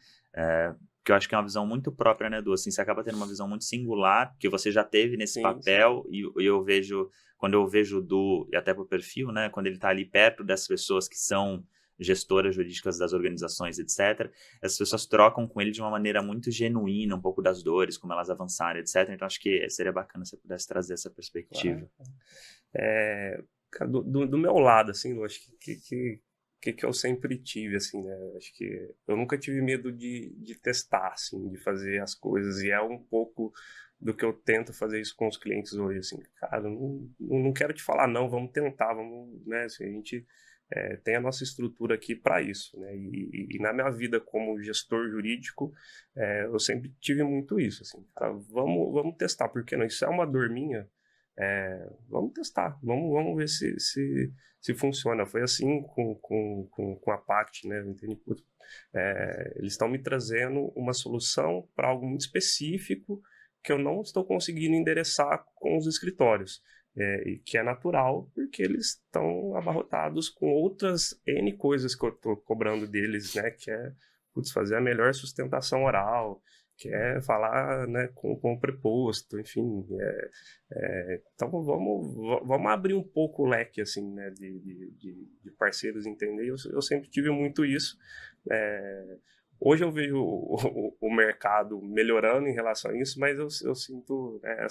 que eu acho que é uma visão muito própria, né, Edu? Assim, você acaba tendo uma visão muito singular, que você já teve nesse papel, e eu vejo, quando eu vejo o Edu, e até pro perfil, né, quando ele tá ali perto das pessoas que são gestoras jurídicas das organizações, etc., as pessoas trocam com ele de uma maneira muito genuína, um pouco das dores, como elas avançaram, etc., então acho que seria bacana se você pudesse trazer essa perspectiva. Do meu lado, assim, eu acho que eu sempre tive, assim, né? Acho que eu nunca tive medo de testar, assim, de fazer as coisas, e é um pouco do que eu tento fazer isso com os clientes hoje, assim, cara, não quero te falar não, vamos tentar, vamos, né, assim, a gente tem a nossa estrutura aqui para isso, né? E na minha vida como gestor jurídico, eu sempre tive muito isso, assim, cara, vamos testar, porque não? Isso é uma dor minha, vamos testar, vamos ver se funciona. Foi assim com a Pact, né? Entende? Eles estão me trazendo uma solução para algo muito específico que eu não estou conseguindo endereçar com os escritórios. E que é natural, porque eles estão abarrotados com outras N coisas que eu estou cobrando deles, né? Que é fazer a melhor sustentação oral, que é falar, né, com o preposto, enfim. Então vamos abrir um pouco o leque assim, né, de parceiros, entender. Eu sempre tive muito isso. Hoje eu vejo o mercado melhorando em relação a isso, mas eu sinto, né,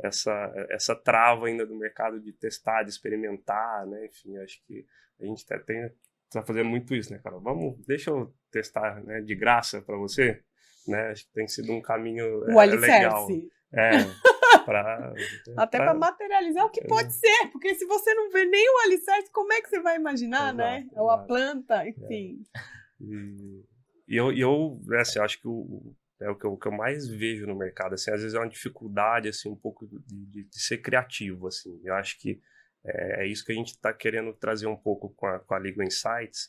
essa trava ainda do mercado de testar, de experimentar, né? Enfim, acho que a gente tá fazendo muito isso, né, cara? Deixa eu testar, né, de graça para você, né? Acho que tem sido um caminho legal. Até para materializar o que pode ser, porque se você não vê nem o alicerce, como é que você vai imaginar, né? Ou a planta, enfim. E eu assim, acho que o que eu mais vejo no mercado, assim, às vezes é uma dificuldade, assim, um pouco de ser criativo, assim. Eu acho que é isso que a gente está querendo trazer um pouco com a Legal Insights.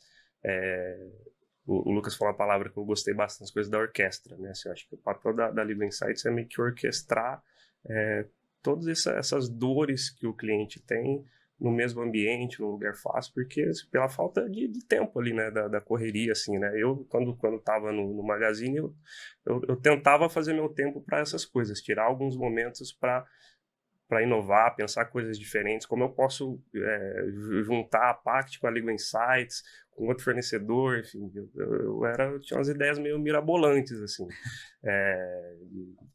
O Lucas falou uma palavra que eu gostei bastante, as coisas da orquestra, né? Assim, eu acho que o papel da Legal Insights é meio que orquestrar todas essas dores que o cliente tem no mesmo ambiente, num lugar fácil, porque pela falta de tempo ali, né, da correria, assim, né, eu, quando estava no Magazine, eu tentava fazer meu tempo para essas coisas, tirar alguns momentos para inovar, pensar coisas diferentes, como eu posso juntar a Pact com a Legal Insights, com outro fornecedor, enfim, eu tinha umas ideias meio mirabolantes, assim,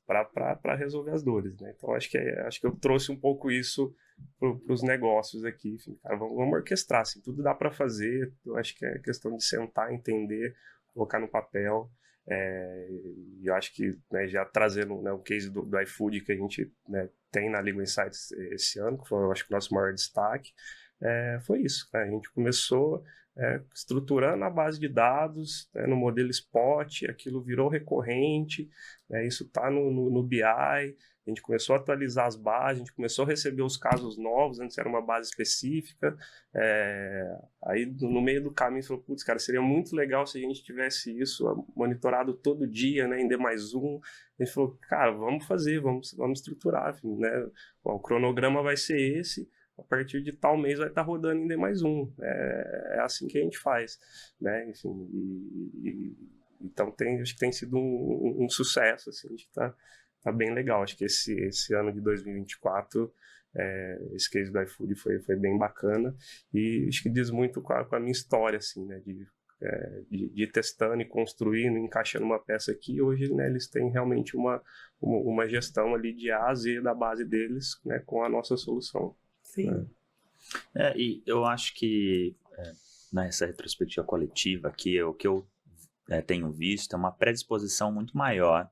para resolver as dores, né? Então acho que eu trouxe um pouco isso para os negócios aqui, enfim, cara, vamos orquestrar, assim, tudo dá para fazer. Eu acho que é questão de sentar, entender, colocar no papel. E eu acho que, né, já trazendo, né, o case do iFood que a gente, né, tem na Legal Insights esse ano, que foi, eu acho que o nosso maior destaque, foi isso, né? A gente começou estruturando a base de dados, né, no modelo Spot, aquilo virou recorrente, né, isso está no BI, a gente começou a atualizar as bases, a gente começou a receber os casos novos, antes era uma base específica, aí no meio do caminho falou, putz, cara, seria muito legal se a gente tivesse isso monitorado todo dia, né, em D+1. A gente falou, cara, vamos fazer, vamos estruturar, enfim, né, o cronograma vai ser esse, a partir de tal mês vai estar rodando em D+1. É assim que a gente faz, né, enfim, então acho que tem sido um sucesso, assim, a gente tá bem legal. Acho que esse ano de 2024, esse case do iFood foi bem bacana, e acho que diz muito com a minha história, assim, né, de ir testando e construindo, encaixando uma peça aqui. Hoje, né, eles têm realmente uma gestão ali de A a Z da base deles, né, com a nossa solução. Sim. E eu acho que nessa retrospectiva coletiva aqui, o que eu tenho visto é uma predisposição muito maior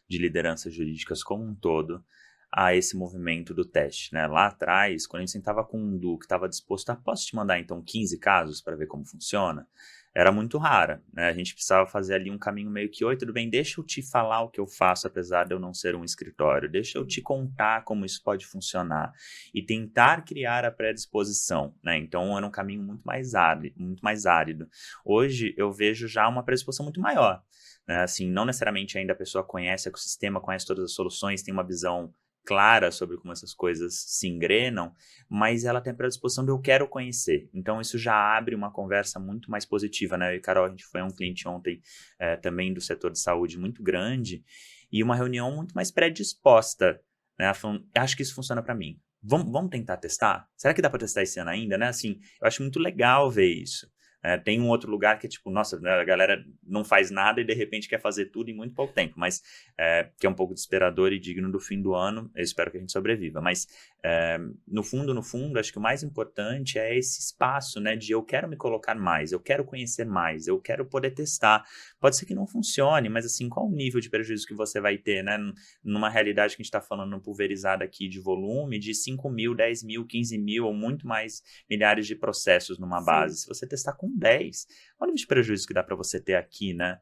de lideranças jurídicas como um todo a esse movimento do teste, né? Lá atrás, quando a gente sentava com um Du que estava disposto a, posso te mandar então 15 casos para ver como funciona, era muito rara, né? A gente precisava fazer ali um caminho meio que, oi, tudo bem, deixa eu te falar o que eu faço, apesar de eu não ser um escritório, deixa eu te contar como isso pode funcionar, e tentar criar a predisposição, né? Então era um caminho muito mais árido. Hoje eu vejo já uma predisposição muito maior, né? Assim, não necessariamente ainda a pessoa conhece o ecossistema, conhece todas as soluções, tem uma visão clara sobre como essas coisas se engrenam, mas ela tem a predisposição de eu quero conhecer. Então isso já abre uma conversa muito mais positiva, né? Eu e Carol, a gente foi a um cliente ontem também do setor de saúde muito grande, e uma reunião muito mais predisposta, né? Falando, acho que isso funciona para mim. Vamos tentar testar? Será que dá para testar esse ano ainda, né? Assim, eu acho muito legal ver isso. Tem um outro lugar que é tipo, nossa, a galera não faz nada e de repente quer fazer tudo em muito pouco tempo, mas que é um pouco desesperador e digno do fim do ano. Eu espero que a gente sobreviva, mas no fundo, acho que o mais importante é esse espaço, né, de eu quero me colocar mais, eu quero conhecer mais, eu quero poder testar. Pode ser que não funcione, mas assim, qual o nível de prejuízo que você vai ter, né, numa realidade que a gente está falando pulverizada aqui de volume, de 5 mil, 10 mil, 15 mil ou muito mais milhares de processos numa base. Se você testar com 10, qual o nível de prejuízo que dá para você ter aqui, né?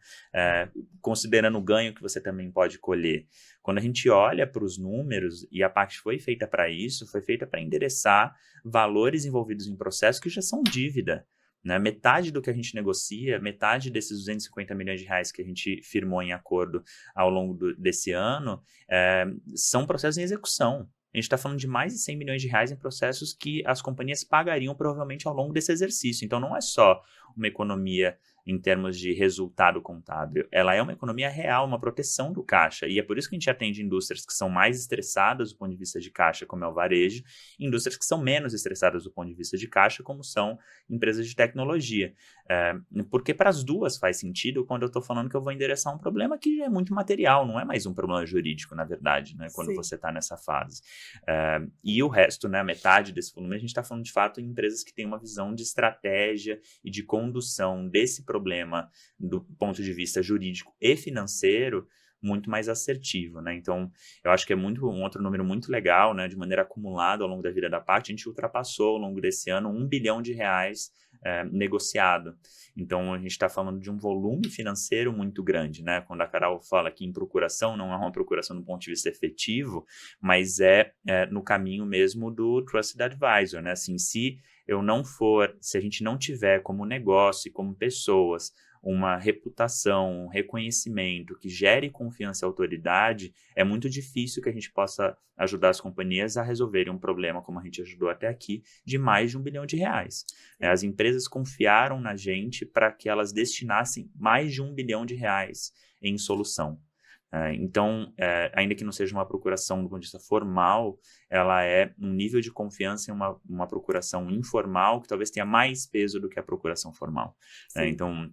Considerando o ganho que você também pode colher. Quando a gente olha para os números, e a parte foi feita para isso, foi feita para endereçar valores envolvidos em processos que já são dívida. Né? Metade do que a gente negocia, metade desses 250 milhões de reais que a gente firmou em acordo ao longo desse ano, são processos em execução. A gente está falando de mais de 100 milhões de reais em processos que as companhias pagariam provavelmente ao longo desse exercício. Então, não é só uma economia em termos de resultado contábil. Ela é uma economia real, uma proteção do caixa. E é por isso que a gente atende indústrias que são mais estressadas do ponto de vista de caixa, como é o varejo, e indústrias que são menos estressadas do ponto de vista de caixa, como são empresas de tecnologia. Porque para as duas faz sentido quando eu estou falando que eu vou endereçar um problema que já é muito material, não é mais um problema jurídico, na verdade, né, quando você está nessa fase. E o resto, né, metade desse volume, a gente está falando de fato em empresas que têm uma visão de estratégia e de condução desse problema do ponto de vista jurídico e financeiro muito mais assertivo, né? Então, eu acho que é um outro número muito legal, né? De maneira acumulada ao longo da vida da Pacto, a gente ultrapassou ao longo desse ano 1 bilhão de reais negociado. Então, a gente está falando de um volume financeiro muito grande, né? Quando a Carol fala que em procuração, não é uma procuração do ponto de vista efetivo, mas no caminho mesmo do Trusted Advisor, né? Assim, se a gente não tiver como negócio e como pessoas uma reputação, um reconhecimento que gere confiança e autoridade, é muito difícil que a gente possa ajudar as companhias a resolverem um problema, como a gente ajudou até aqui, de mais de 1 bilhão de reais. As empresas confiaram na gente para que elas destinassem mais de 1 bilhão de reais em solução. Então, ainda que não seja uma procuração do ponto de vista formal, ela é um nível de confiança em uma procuração informal que talvez tenha mais peso do que a procuração formal. Então,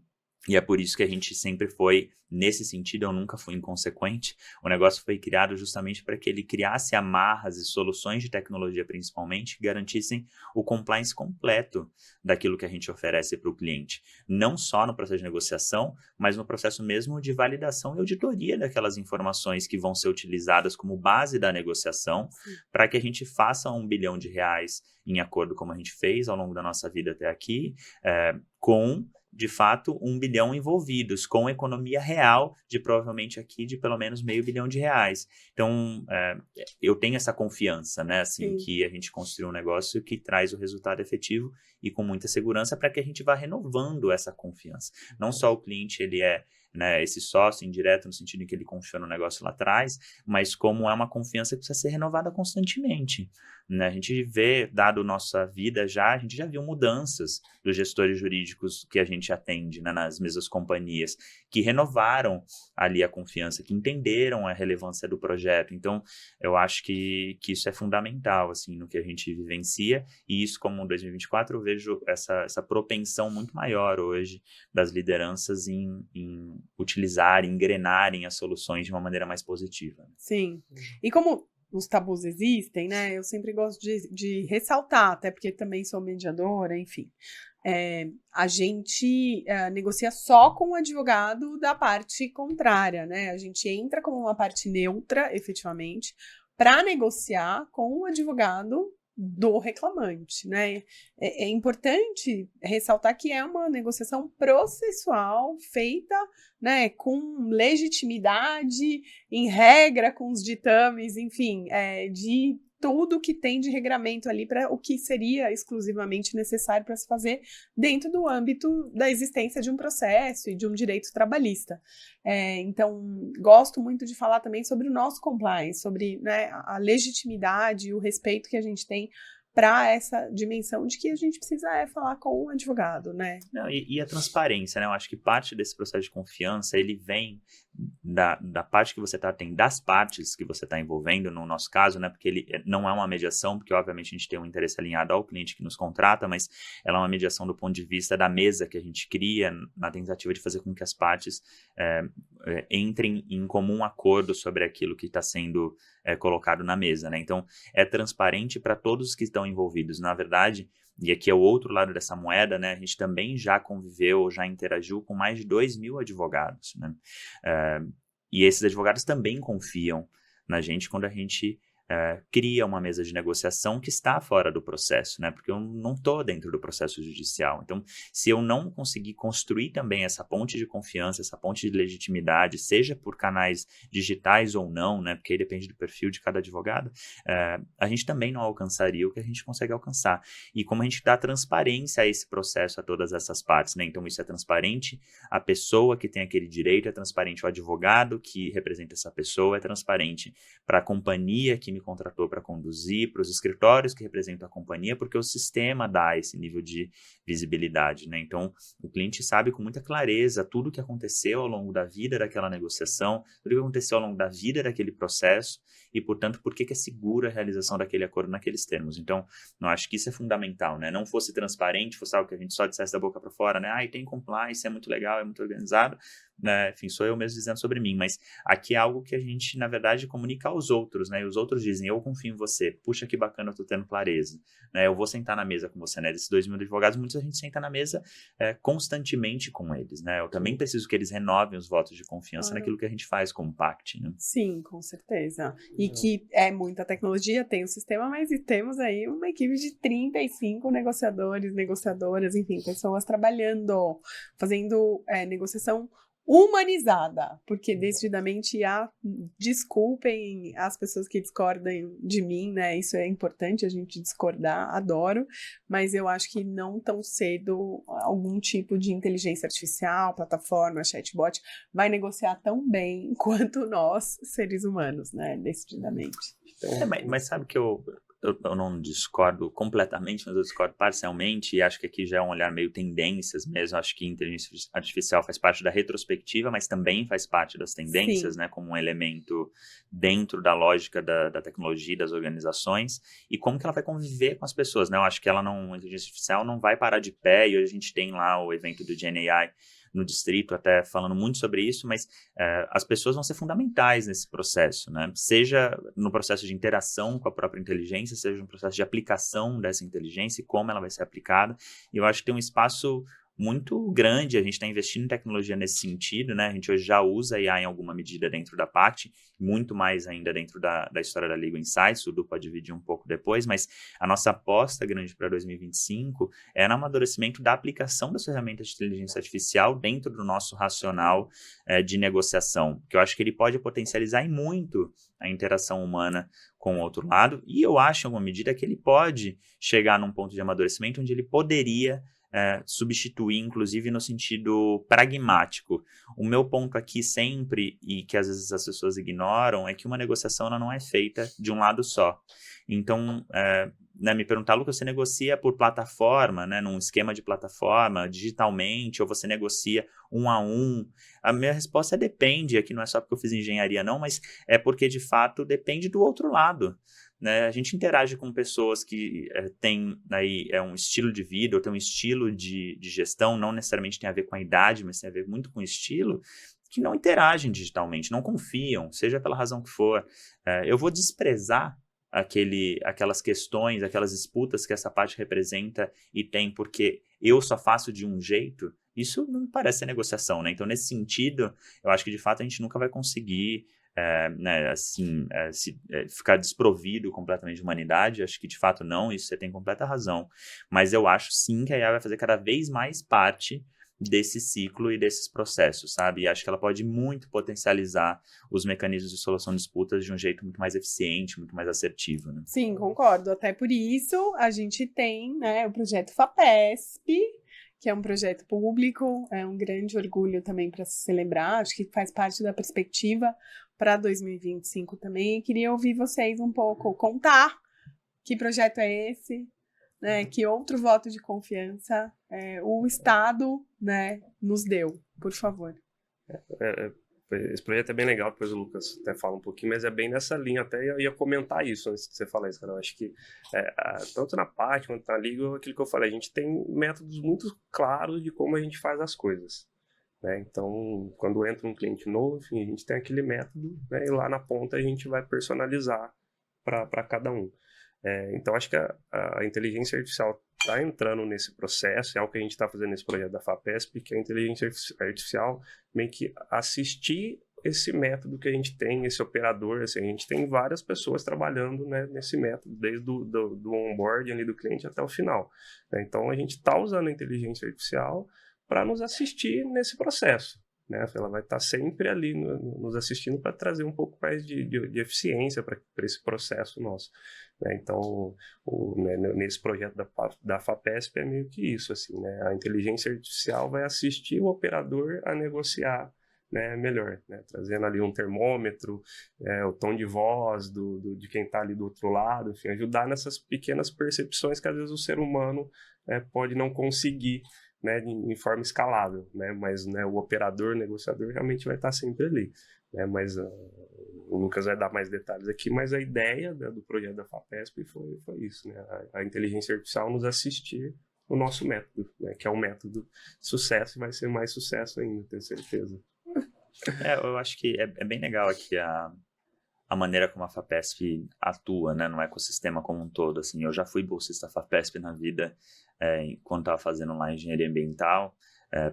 e é por isso que a gente sempre foi, nesse sentido, eu nunca fui inconsequente. O negócio foi criado justamente para que ele criasse amarras e soluções de tecnologia, principalmente, que garantissem o compliance completo daquilo que a gente oferece para o cliente. Não só no processo de negociação, mas no processo mesmo de validação e auditoria daquelas informações que vão ser utilizadas como base da negociação, para que a gente faça 1 bilhão de reais em acordo como a gente fez ao longo da nossa vida até aqui, com de fato, 1 bilhão envolvidos, com economia real de provavelmente aqui de pelo menos meio bilhão de reais. Então, eu tenho essa confiança, né, assim, que a gente construiu um negócio que traz o resultado efetivo e com muita segurança para que a gente vá renovando essa confiança. Não só o cliente, ele né, esse sócio indireto no sentido em que ele confiou no negócio lá atrás, mas como é uma confiança que precisa ser renovada constantemente. Né? A gente vê, dado nossa vida a gente já viu mudanças dos gestores jurídicos que a gente atende, né, nas mesmas companhias, que renovaram ali a confiança, que entenderam a relevância do projeto. Então, eu acho que isso é fundamental, assim, no que a gente vivencia, e isso, como 2024, eu vejo essa propensão muito maior hoje das lideranças em utilizarem, engrenarem as soluções de uma maneira mais positiva. Sim. E como os tabus existem, né? Eu sempre gosto de ressaltar, até porque também sou mediadora, enfim. A gente negocia só com o advogado da parte contrária, né? A gente entra como uma parte neutra, efetivamente, para negociar com o advogado do reclamante, né? É importante ressaltar que é uma negociação processual feita, né, com legitimidade, em regra, com os ditames, enfim, de tudo que tem de regramento ali para o que seria exclusivamente necessário para se fazer dentro do âmbito da existência de um processo e de um direito trabalhista. Então, gosto muito de falar também sobre o nosso compliance, sobre, né, a legitimidade e o respeito que a gente tem para essa dimensão de que a gente precisa falar com um advogado, né? Não, e a transparência, né? Eu acho que parte desse processo de confiança, ele vem da parte que você tem das partes que você está envolvendo, no nosso caso, né, porque ele não é uma mediação, porque obviamente a gente tem um interesse alinhado ao cliente que nos contrata, mas ela é uma mediação do ponto de vista da mesa que a gente cria, na tentativa de fazer com que as partes entrem em comum acordo sobre aquilo que está sendo colocado na mesa, né? Então, é transparente para todos que estão envolvidos. Na verdade, e aqui é o outro lado dessa moeda, né? A gente também já conviveu, já interagiu com mais de 2.000 advogados, né? E esses advogados também confiam na gente quando a gente cria uma mesa de negociação que está fora do processo, né? Porque eu não estou dentro do processo judicial. Então, se eu não conseguir construir também essa ponte de confiança, essa ponte de legitimidade, seja por canais digitais ou não, né? Porque aí depende do perfil de cada advogado, a gente também não alcançaria o que a gente consegue alcançar. E como a gente dá transparência a esse processo, a todas essas partes, né? Então, isso é transparente, a pessoa que tem aquele direito, é transparente o advogado que representa essa pessoa, é transparente para a companhia que me contratou para conduzir, para os escritórios que representam a companhia, porque o sistema dá esse nível de visibilidade, né? Então, o cliente sabe com muita clareza tudo o que aconteceu ao longo da vida daquela negociação, tudo o que aconteceu ao longo da vida daquele processo e, portanto, por que é segura a realização daquele acordo naqueles termos. Então, eu acho que isso é fundamental, né? Não fosse transparente, fosse algo que a gente só dissesse da boca para fora, né? Tem compliance, é muito legal, é muito organizado, né? Enfim, sou eu mesmo dizendo sobre mim, mas aqui é algo que a gente, na verdade, comunica aos outros, né? E os outros dizem, eu confio em você, puxa que bacana, eu tô tendo clareza, né? Eu vou sentar na mesa com você, né? Desses 2.000 advogados, muitos a gente senta na mesa constantemente com eles, né? Eu também preciso que eles renovem os votos de confiança naquilo que a gente faz como PACT, né? Sim, com certeza. E que muita tecnologia, tem o sistema, mas temos aí uma equipe de 35 negociadores, negociadoras, enfim, pessoas trabalhando, fazendo negociação humanizada, porque decididamente desculpem as pessoas que discordam de mim, né? Isso é importante a gente discordar, adoro, mas eu acho que não tão cedo algum tipo de inteligência artificial, plataforma, chatbot vai negociar tão bem quanto nós, seres humanos, né? Decididamente. Mas sabe que eu não discordo completamente, mas eu discordo parcialmente, e acho que aqui já é um olhar meio tendências mesmo. Acho que inteligência artificial faz parte da retrospectiva, mas também faz parte das tendências, né, como um elemento dentro da lógica da tecnologia, das organizações, e como que ela vai conviver com as pessoas, né? Eu acho que a inteligência artificial não vai parar de pé, e hoje a gente tem lá o evento do GenAI no distrito, até falando muito sobre isso, mas as pessoas vão ser fundamentais nesse processo, né? Seja no processo de interação com a própria inteligência, seja no processo de aplicação dessa inteligência e como ela vai ser aplicada. E eu acho que tem um espaço muito grande, a gente está investindo em tecnologia nesse sentido, né? A gente hoje já usa a IA em alguma medida dentro da PACT, muito mais ainda dentro da história da Legal Insights, o Du pode dividir um pouco depois, mas a nossa aposta grande para 2025 é no amadurecimento da aplicação das ferramentas de inteligência artificial dentro do nosso racional de negociação, que eu acho que ele pode potencializar em muito a interação humana com o outro lado, e eu acho, em alguma medida, que ele pode chegar num ponto de amadurecimento onde ele poderia substituir, inclusive no sentido pragmático. O meu ponto aqui sempre, e que às vezes as pessoas ignoram, é que uma negociação ela não é feita de um lado só. Então, me perguntar, Lucas, você negocia por plataforma, né, num esquema de plataforma, digitalmente, ou você negocia 1 a 1? A minha resposta é depende, aqui não é só porque eu fiz engenharia não, mas é porque de fato depende do outro lado. Né? A gente interage com pessoas que têm aí, um estilo de vida ou têm um estilo de gestão, não necessariamente tem a ver com a idade, mas tem a ver muito com o estilo, que não interagem digitalmente, não confiam, seja pela razão que for. Eu vou desprezar aquelas questões, aquelas disputas que essa parte representa e tem porque eu só faço de um jeito. Isso não parece ser negociação, né? Então, nesse sentido, eu acho que de fato a gente nunca vai conseguir ficar desprovido completamente de humanidade. Acho que de fato não, isso você tem completa razão, mas eu acho sim que a IA vai fazer cada vez mais parte desse ciclo e desses processos, sabe? E acho que ela pode muito potencializar os mecanismos de solução de disputas de um jeito muito mais eficiente, muito mais assertivo, né? Sim, concordo. Até por isso a gente tem, né, o projeto FAPESP, que é um projeto público, é um grande orgulho também para se celebrar, acho que faz parte da perspectiva para 2025 também. E queria ouvir vocês um pouco, contar que projeto é esse, né, que outro voto de confiança o Estado, né, nos deu, por favor. esse projeto é bem legal, depois o Lucas até fala um pouquinho, mas é bem nessa linha, até eu ia comentar isso antes de você falar isso, cara. Eu acho que tanto na parte quanto na liga, aquilo que eu falei, a gente tem métodos muito claros de como a gente faz as coisas, né? Então, quando entra um cliente novo, enfim, a gente tem aquele método, né? E lá na ponta a gente vai personalizar para cada um. Então, acho que a inteligência artificial está entrando nesse processo, é o que a gente está fazendo nesse projeto da FAPESP, que é a inteligência artificial meio que assistir esse método que a gente tem, esse operador, assim, a gente tem várias pessoas trabalhando, né, nesse método, desde do onboarding ali do cliente até o final, né? Então, a gente está usando a inteligência artificial para nos assistir nesse processo, né? Ela vai estar sempre ali nos assistindo para trazer um pouco mais de eficiência para esse processo nosso, né? Então, nesse projeto da FAPESP é meio que isso, assim, né? A inteligência artificial vai assistir o operador a negociar, né, melhor, né? Trazendo ali um termômetro, o tom de voz de quem está ali do outro lado, enfim, ajudar nessas pequenas percepções que às vezes o ser humano pode não conseguir, né, em forma escalável, né? Mas, né, o operador, o negociador realmente vai estar sempre ali, né? Mas o Lucas vai dar mais detalhes aqui, mas a ideia, né, do projeto da FAPESP foi isso, né? A inteligência artificial nos assistir o nosso método, né? Que é um método de sucesso e vai ser mais sucesso ainda, tenho certeza. Eu acho que é bem legal aqui a maneira como a FAPESP atua, né, no ecossistema como um todo. Assim, eu já fui bolsista FAPESP na vida, quando estava fazendo lá engenharia ambiental,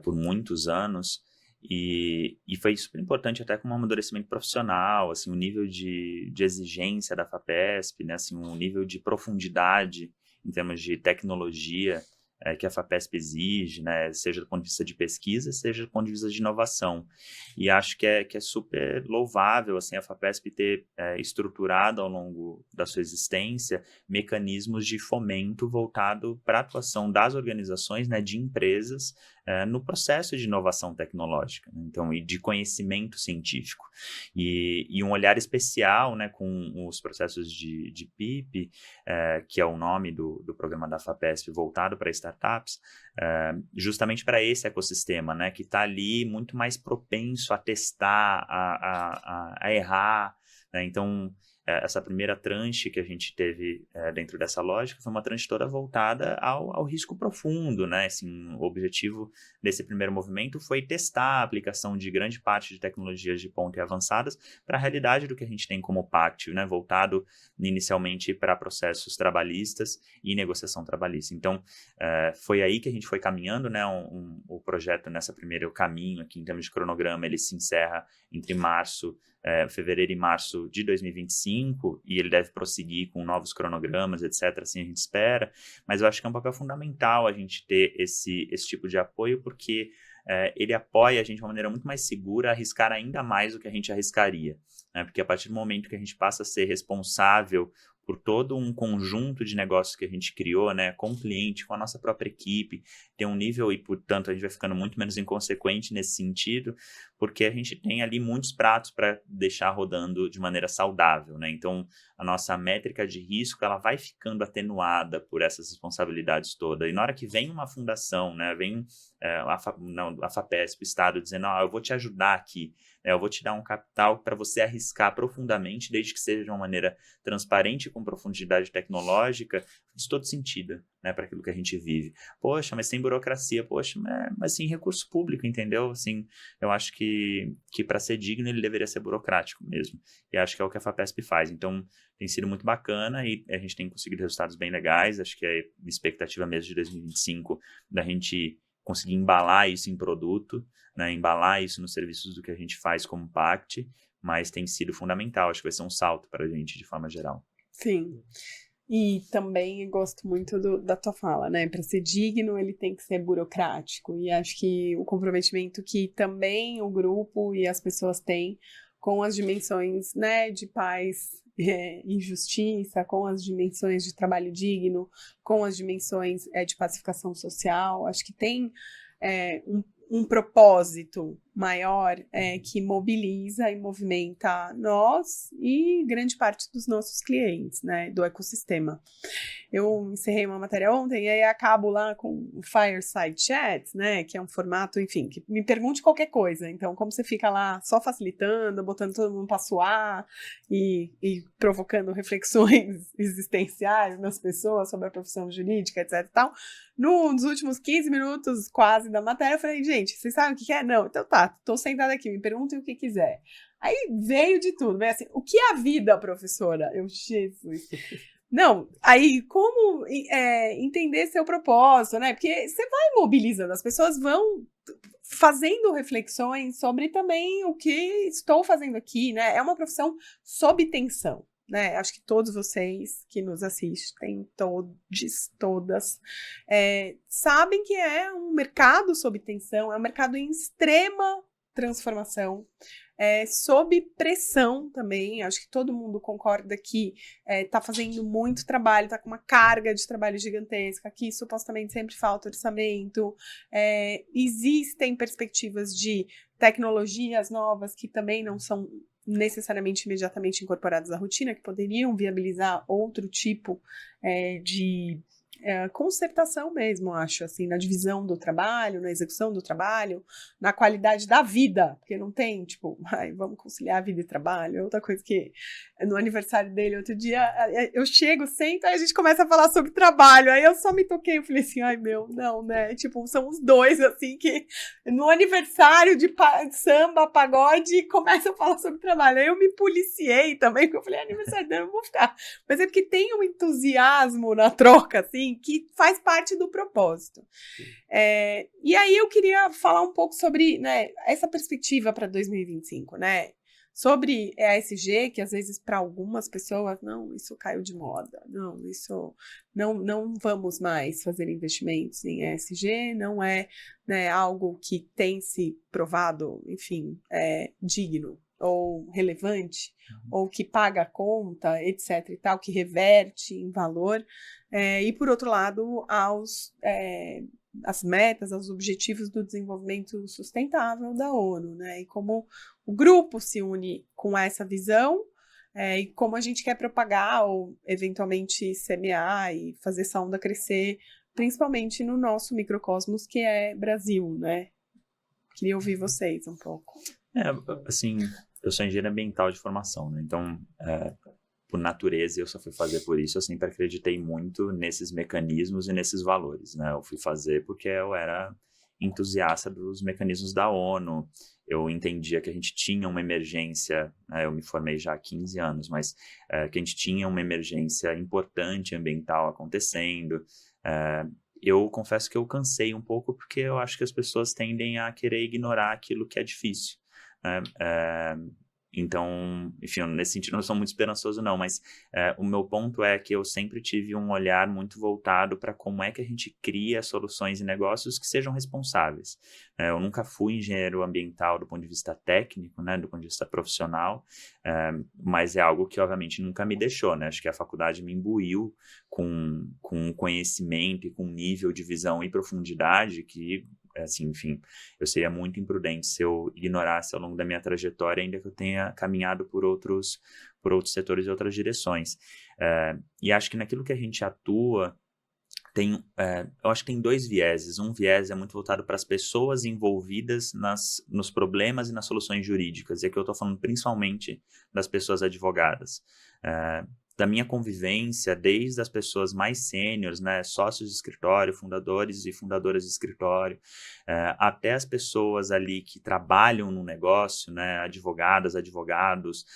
por muitos anos, e foi super importante até como um amadurecimento profissional, assim, o nível de exigência da FAPESP, né, assim, um nível de profundidade em termos de tecnologia que a FAPESP exige, né, seja do ponto de vista de pesquisa, seja do ponto de vista de inovação. E acho que é super louvável assim, a FAPESP ter estruturado ao longo da sua existência mecanismos de fomento voltado para a atuação das organizações, né, de empresas, no processo de inovação tecnológica, né? Então, e de conhecimento científico. E um olhar especial, né, com os processos de PIP, que é o nome do programa da FAPESP voltado para startups, justamente para esse ecossistema, né, que está ali muito mais propenso a testar, a errar, né? Então, essa primeira tranche que a gente teve dentro dessa lógica foi uma tranche toda voltada ao risco profundo, né? Assim, o objetivo desse primeiro movimento foi testar a aplicação de grande parte de tecnologias de ponta e avançadas para a realidade do que a gente tem como Pactio, né? Voltado inicialmente para processos trabalhistas e negociação trabalhista. Então, foi aí que a gente foi caminhando, né? O projeto nessa primeiro caminho aqui em termos de cronograma, ele se encerra entre fevereiro e março de 2025, e ele deve prosseguir com novos cronogramas, etc., assim a gente espera, mas eu acho que é um papel fundamental a gente ter esse tipo de apoio, porque ele apoia a gente de uma maneira muito mais segura a arriscar ainda mais do que a gente arriscaria, né? Porque a partir do momento que a gente passa a ser responsável por todo um conjunto de negócios que a gente criou, né, com o cliente, com a nossa própria equipe, tem um nível e, portanto, a gente vai ficando muito menos inconsequente nesse sentido, porque a gente tem ali muitos pratos para deixar rodando de maneira saudável, né? Então, a nossa métrica de risco, ela vai ficando atenuada por essas responsabilidades todas. E na hora que vem uma fundação, né, vem a FAPESP, o Estado, dizendo, eu vou te ajudar aqui, eu vou te dar um capital para você arriscar profundamente, desde que seja de uma maneira transparente, com profundidade tecnológica, faz todo sentido, né, para aquilo que a gente vive. Poxa, mas tem burocracia, poxa, mas sim recurso público, entendeu? Assim, eu acho que para ser digno ele deveria ser burocrático mesmo. E acho que é o que a FAPESP faz. Então, tem sido muito bacana e a gente tem conseguido resultados bem legais. Acho que é a expectativa mesmo de 2025 da gente conseguir embalar isso em produto, né, embalar isso nos serviços do que a gente faz como Pact, mas tem sido fundamental, acho que vai ser um salto para a gente de forma geral. Sim, e também gosto muito da tua fala, né, para ser digno ele tem que ser burocrático, e acho que o comprometimento que também o grupo e as pessoas têm com as dimensões, né, de paz e justiça, com as dimensões de trabalho digno, com as dimensões de pacificação social, acho que tem um propósito maior que mobiliza e movimenta nós e grande parte dos nossos clientes, né, do ecossistema. Eu encerrei uma matéria ontem e aí acabo lá com o Fireside Chat, né, que é um formato, enfim, que me pergunte qualquer coisa. Então, como você fica lá só facilitando, botando todo mundo para suar e provocando reflexões existenciais nas pessoas sobre a profissão jurídica, etc e tal, nos últimos 15 minutos quase da matéria, eu falei, gente, vocês sabem o que é? Não, então tá, tô sentada aqui, me perguntem o que quiser. Aí veio de tudo, veio assim, o que é a vida, professora? Eu, Jesus. Não, aí como entender seu propósito, né? Porque você vai mobilizando, as pessoas vão fazendo reflexões sobre também o que estou fazendo aqui, né? É uma profissão sob tensão, né? Acho que todos vocês que nos assistem, todas, sabem que é um mercado sob tensão, é um mercado em extrema transformação, sob pressão também. Acho que todo mundo concorda que está fazendo muito trabalho, está com uma carga de trabalho gigantesca, que supostamente sempre falta orçamento, existem perspectivas de tecnologias novas que também não são necessariamente imediatamente incorporadas à rotina, que poderiam viabilizar outro tipo de concertação mesmo, acho, assim, na divisão do trabalho, na execução do trabalho, na qualidade da vida, porque não tem, tipo, vamos conciliar a vida e trabalho. Outra coisa que, no aniversário dele, outro dia, eu chego, sento, aí a gente começa a falar sobre trabalho, aí eu só me toquei, eu falei assim, ai meu, não, né, tipo, são os dois, assim, que no aniversário de samba, pagode, começam a falar sobre trabalho. Aí eu me policiei também, porque eu falei, aniversário dele, eu vou ficar. Mas é porque tem um entusiasmo na troca, assim, que faz parte do propósito. E aí eu queria falar um pouco sobre, né, essa perspectiva para 2025, né? Sobre ESG, que às vezes para algumas pessoas, não, isso caiu de moda, não, isso não vamos mais fazer investimentos em ESG, não é, né, algo que tem se provado, enfim, digno ou relevante, ou que paga a conta, etc e tal, que reverte em valor, e por outro lado, as metas, aos objetivos do desenvolvimento sustentável da ONU, né, e como o grupo se une com essa visão, e como a gente quer propagar ou eventualmente semear e fazer essa onda crescer, principalmente no nosso microcosmos, que é Brasil, né? Queria ouvir vocês um pouco. Assim, eu sou engenheiro ambiental de formação, né? Então, por natureza, eu só fui fazer por isso. Eu sempre acreditei muito nesses mecanismos e nesses valores, né? Eu fui fazer porque eu era entusiasta dos mecanismos da ONU. Eu entendia que a gente tinha uma emergência, né? Eu me formei já há 15 anos, mas que a gente tinha uma emergência importante ambiental acontecendo. Eu confesso que eu cansei um pouco porque eu acho que as pessoas tendem a querer ignorar aquilo que é difícil. Então, enfim, nesse sentido eu não sou muito esperançoso não, mas o meu ponto é que eu sempre tive um olhar muito voltado para como é que a gente cria soluções e negócios que sejam responsáveis. Eu nunca fui engenheiro ambiental do ponto de vista técnico, né, do ponto de vista profissional, mas é algo que obviamente nunca me deixou, né? Acho que a faculdade me imbuiu com conhecimento e com um nível de visão e profundidade que, assim, enfim, eu seria muito imprudente se eu ignorasse ao longo da minha trajetória, ainda que eu tenha caminhado por outros setores e outras direções. E acho que naquilo que a gente atua, eu acho que tem dois vieses. Um viés é muito voltado para as pessoas envolvidas nos problemas e nas soluções jurídicas, e aqui eu estou falando principalmente das pessoas advogadas. Da minha convivência, desde as pessoas mais sêniores, né, sócios de escritório, fundadores e fundadoras de escritório, até as pessoas ali que trabalham no negócio, né, advogadas, advogados,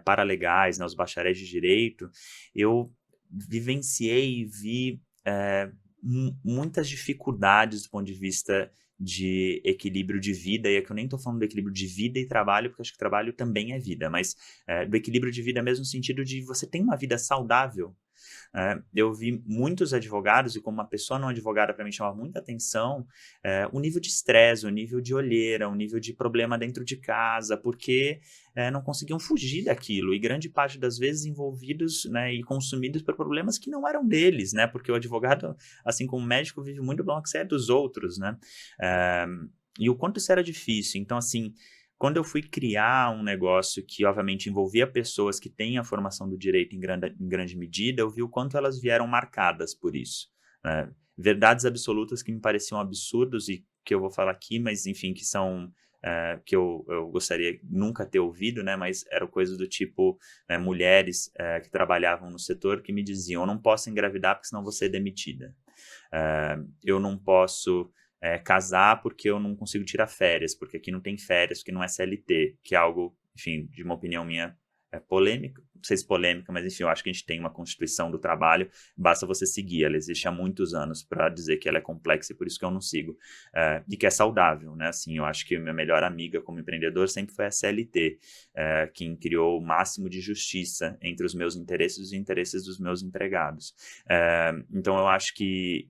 paralegais, né, os bacharéis de direito, eu vivenciei e vi muitas dificuldades do ponto de vista de equilíbrio de vida, e aqui eu nem estou falando do equilíbrio de vida e trabalho, porque acho que trabalho também é vida, mas do equilíbrio de vida mesmo no sentido de você ter uma vida saudável. Eu vi muitos advogados, e como uma pessoa não advogada para mim chamava muita atenção, o nível de estresse, o nível de olheira, o nível de problema dentro de casa, porque não conseguiam fugir daquilo, e grande parte das vezes envolvidos, né, e consumidos por problemas que não eram deles, né, porque o advogado, assim como o médico, vive muito pelo que é dos outros, né. o quanto isso era difícil. Então, assim, quando eu fui criar um negócio que, obviamente, envolvia pessoas que têm a formação do direito em grande medida, eu vi o quanto elas vieram marcadas por isso, né? Verdades absolutas que me pareciam absurdos e que eu vou falar aqui, mas, enfim, que são... que eu gostaria nunca ter ouvido, né, mas eram coisas do tipo, né, mulheres que trabalhavam no setor que me diziam: eu não posso engravidar porque senão vou ser demitida. Eu não posso casar porque eu não consigo tirar férias, porque aqui não tem férias, porque não é CLT, que é algo, enfim, de uma opinião minha polêmica, não sei se polêmica, mas enfim, eu acho que a gente tem uma Constituição do Trabalho, basta você seguir, ela existe há muitos anos para dizer que ela é complexa e por isso que eu não sigo, e que é saudável, né, assim, eu acho que minha melhor amiga como empreendedor sempre foi a CLT, quem criou o máximo de justiça entre os meus interesses e os interesses dos meus empregados, então eu acho que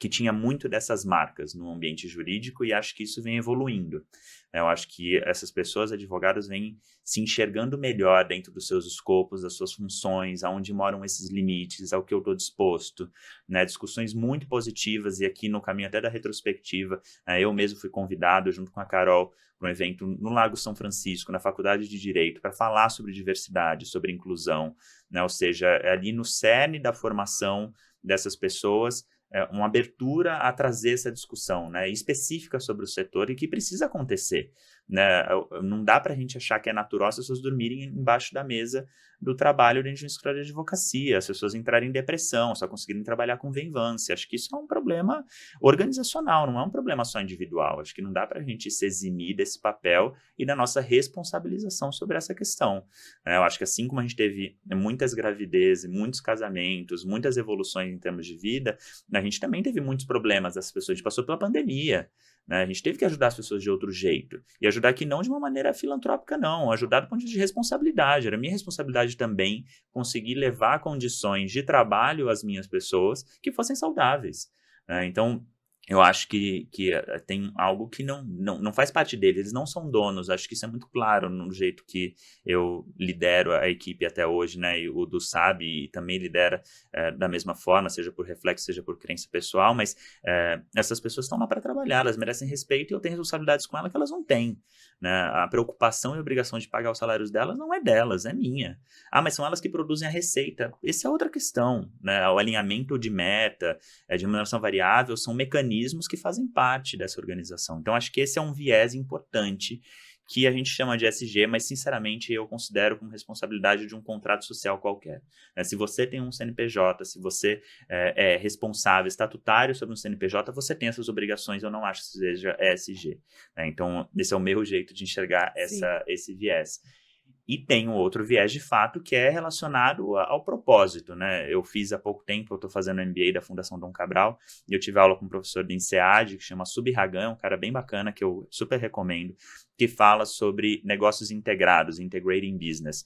tinha muito dessas marcas no ambiente jurídico e acho que isso vem evoluindo. Eu acho que essas pessoas, advogados, vêm se enxergando melhor dentro dos seus escopos, das suas funções, aonde moram esses limites, ao que eu estou disposto, né? Discussões muito positivas e aqui no caminho até da retrospectiva, eu mesmo fui convidado junto com a Carol para um evento no Lago São Francisco, na Faculdade de Direito, para falar sobre diversidade, sobre inclusão, né? Ou seja, é ali no cerne da formação dessas pessoas, uma abertura a trazer essa discussão, né, específica sobre o setor e que precisa acontecer, né? Não dá para a gente achar que é natural as pessoas dormirem embaixo da mesa do trabalho dentro de um escritório de advocacia, as pessoas entrarem em depressão, só conseguirem trabalhar com venvância. Acho que isso é um problema organizacional, não é um problema só individual. Acho que não dá para a gente se eximir desse papel e da nossa responsabilização sobre essa questão. Eu acho que assim como a gente teve muitas gravidezes, muitos casamentos, muitas evoluções em termos de vida, a gente também teve muitos problemas das pessoas. A gente passou pela pandemia, né? A gente teve que ajudar as pessoas de outro jeito. E ajudar aqui não de uma maneira filantrópica, não. Ajudar do ponto de vista de responsabilidade. Era minha responsabilidade também conseguir levar condições de trabalho às minhas pessoas que fossem saudáveis, né? Então, eu acho que tem algo que não faz parte deles, eles não são donos, acho que isso é muito claro no jeito que eu lidero a equipe até hoje, né, e o Du sabe e também lidera da mesma forma, seja por reflexo, seja por crença pessoal, mas essas pessoas estão lá para trabalhar, elas merecem respeito e eu tenho responsabilidades com elas que elas não têm, né, a preocupação e a obrigação de pagar os salários delas não é delas, é minha. Mas são elas que produzem a receita, essa é outra questão, né, o alinhamento de meta, de remuneração variável, são mecanismos que fazem parte dessa organização. Então, acho que esse é um viés importante que a gente chama de ESG, mas, sinceramente, eu considero como responsabilidade de um contrato social qualquer. Se você tem um CNPJ, se você é responsável, estatutário sobre um CNPJ, você tem essas obrigações, eu não acho que seja ESG. Então, esse é o meu jeito de enxergar esse viés. E tem um outro viés de fato que é relacionado ao propósito, né? Eu fiz há pouco tempo, eu estou fazendo MBA da Fundação Dom Cabral, e eu tive aula com um professor do INSEAD, que chama Subirragan, um cara bem bacana, que eu super recomendo, que fala sobre negócios integrados, Integrating Business,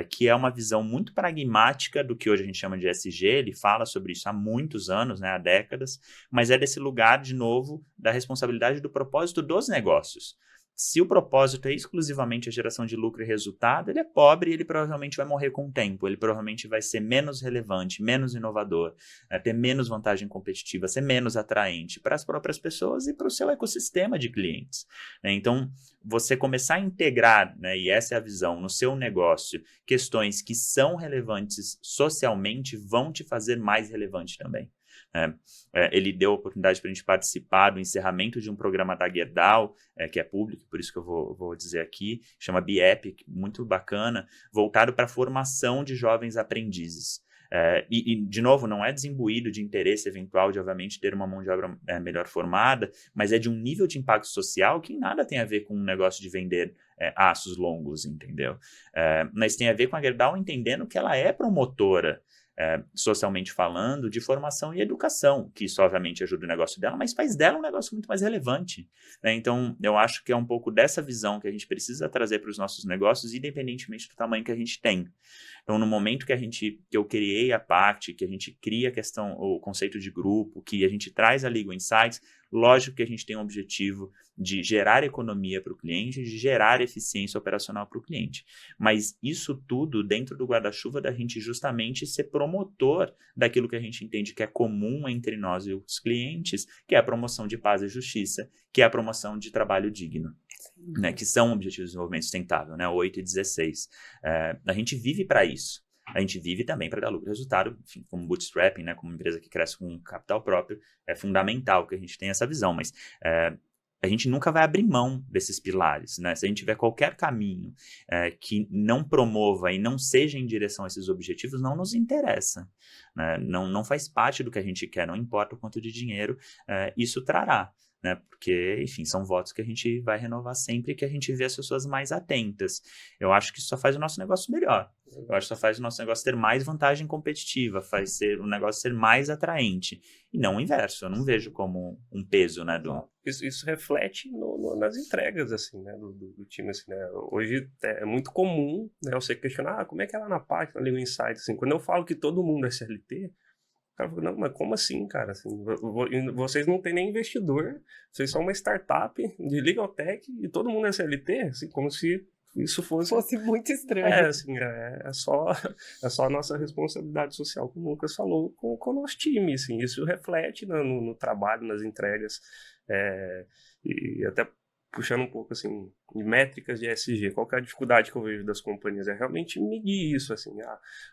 que é uma visão muito pragmática do que hoje a gente chama de ESG, ele fala sobre isso há muitos anos, né, há décadas, mas é desse lugar, de novo, da responsabilidade do propósito dos negócios. Se o propósito é exclusivamente a geração de lucro e resultado, ele é pobre e ele provavelmente vai morrer com o tempo, ele provavelmente vai ser menos relevante, menos inovador, ter menos vantagem competitiva, ser menos atraente para as próprias pessoas e para o seu ecossistema de clientes, né? Então, você começar a integrar, né, e essa é a visão, no seu negócio, questões que são relevantes socialmente vão te fazer mais relevante também. Ele deu a oportunidade para a gente participar do encerramento de um programa da Gerdau, que é público, por isso que eu vou dizer aqui, chama BIEP, muito bacana, voltado para a formação de jovens aprendizes. E, de novo, não é desimbuído de interesse eventual de, obviamente, ter uma mão de obra melhor formada, mas é de um nível de impacto social que nada tem a ver com um negócio de vender aços longos, entendeu? Mas tem a ver com a Gerdau entendendo que ela é promotora, socialmente falando, de formação e educação, que isso obviamente ajuda o negócio dela, mas faz dela um negócio muito mais relevante, né? Então, eu acho que é um pouco dessa visão que a gente precisa trazer para os nossos negócios, independentemente do tamanho que a gente tem. Então, no momento que eu criei a Pact, que a gente cria o conceito de grupo, que a gente traz a Legal Insights, lógico que a gente tem o objetivo de gerar economia para o cliente, de gerar eficiência operacional para o cliente. Mas isso tudo dentro do guarda-chuva da gente justamente ser promotor promotor daquilo que a gente entende que é comum entre nós e os clientes, que é a promoção de paz e justiça, que é a promoção de trabalho digno. Né, que são objetivos de desenvolvimento sustentável, né, 8 e 16. A gente vive para isso. A gente vive também para dar lucro e resultado, enfim, como bootstrapping, né, como empresa que cresce com capital próprio, é fundamental que a gente tenha essa visão, mas a gente nunca vai abrir mão desses pilares, né? Se a gente tiver qualquer caminho que não promova e não seja em direção a esses objetivos, não nos interessa, né? Não faz parte do que a gente quer, não importa o quanto de dinheiro isso trará. Né? Porque, enfim, são votos que a gente vai renovar sempre que a gente vê as pessoas mais atentas. Eu acho que isso só faz o nosso negócio melhor. Eu acho que só faz o nosso negócio ter mais vantagem competitiva, faz o negócio ser mais atraente. E não o inverso, eu não vejo como um peso, né? Isso reflete nas entregas, assim, né, do time, assim, né? Hoje é muito comum, né, você questionar, como é que é lá na página, ali no Insight, assim, quando eu falo que todo mundo é CLT, cara, não, mas como assim, cara? Assim, vocês não têm nem investidor, vocês são uma startup de legal tech e todo mundo é CLT, assim, como se isso fosse muito estranho. Assim, é só a nossa responsabilidade social, como o Lucas falou, com o nosso time, assim, isso reflete no trabalho, nas entregas, e até puxando um pouco, assim, de métricas de ESG, qual que é a dificuldade que eu vejo das companhias? É realmente medir isso, assim,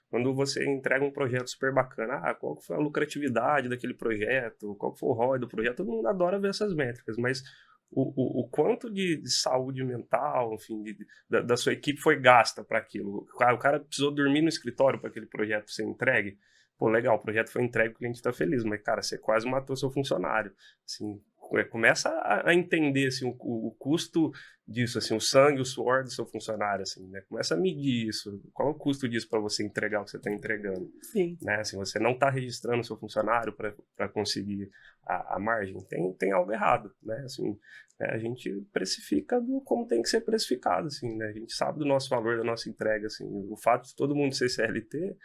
quando você entrega um projeto super bacana, qual que foi a lucratividade daquele projeto, qual que foi o ROI do projeto, todo mundo adora ver essas métricas, mas o quanto de saúde mental, enfim, da sua equipe foi gasta para aquilo, o cara precisou dormir no escritório para aquele projeto ser entregue, pô, legal, o projeto foi entregue, o cliente está feliz, mas, cara, você quase matou seu funcionário, assim, começa a entender assim, o custo disso, assim, o sangue, o suor do seu funcionário, assim, né? Começa a medir isso. Qual é o custo disso para você entregar o que você está entregando? Sim. Né? Assim, você não está registrando o seu funcionário para conseguir a margem. Tem algo errado, né? Assim, a gente precifica como tem que ser precificado, assim, né? A gente sabe do nosso valor, da nossa entrega, assim. O fato de todo mundo ser CLT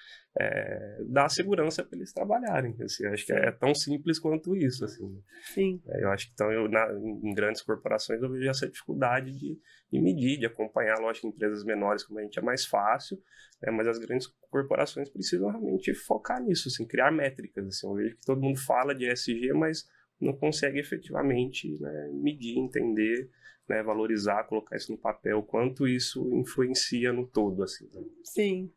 dá segurança para eles trabalharem. Assim, acho que é tão simples quanto isso, assim. Sim. Eu acho que então em grandes corporações eu vejo essa dificuldade de medir, de acompanhar. Lógico, em empresas menores como a gente é mais fácil, mas as grandes corporações precisam realmente focar nisso, assim, criar métricas. Assim, eu vejo que todo mundo fala de ESG, mas não consegue efetivamente, né, medir, entender, né, valorizar, colocar isso no papel, quanto isso influencia no todo. Assim, né? Sim.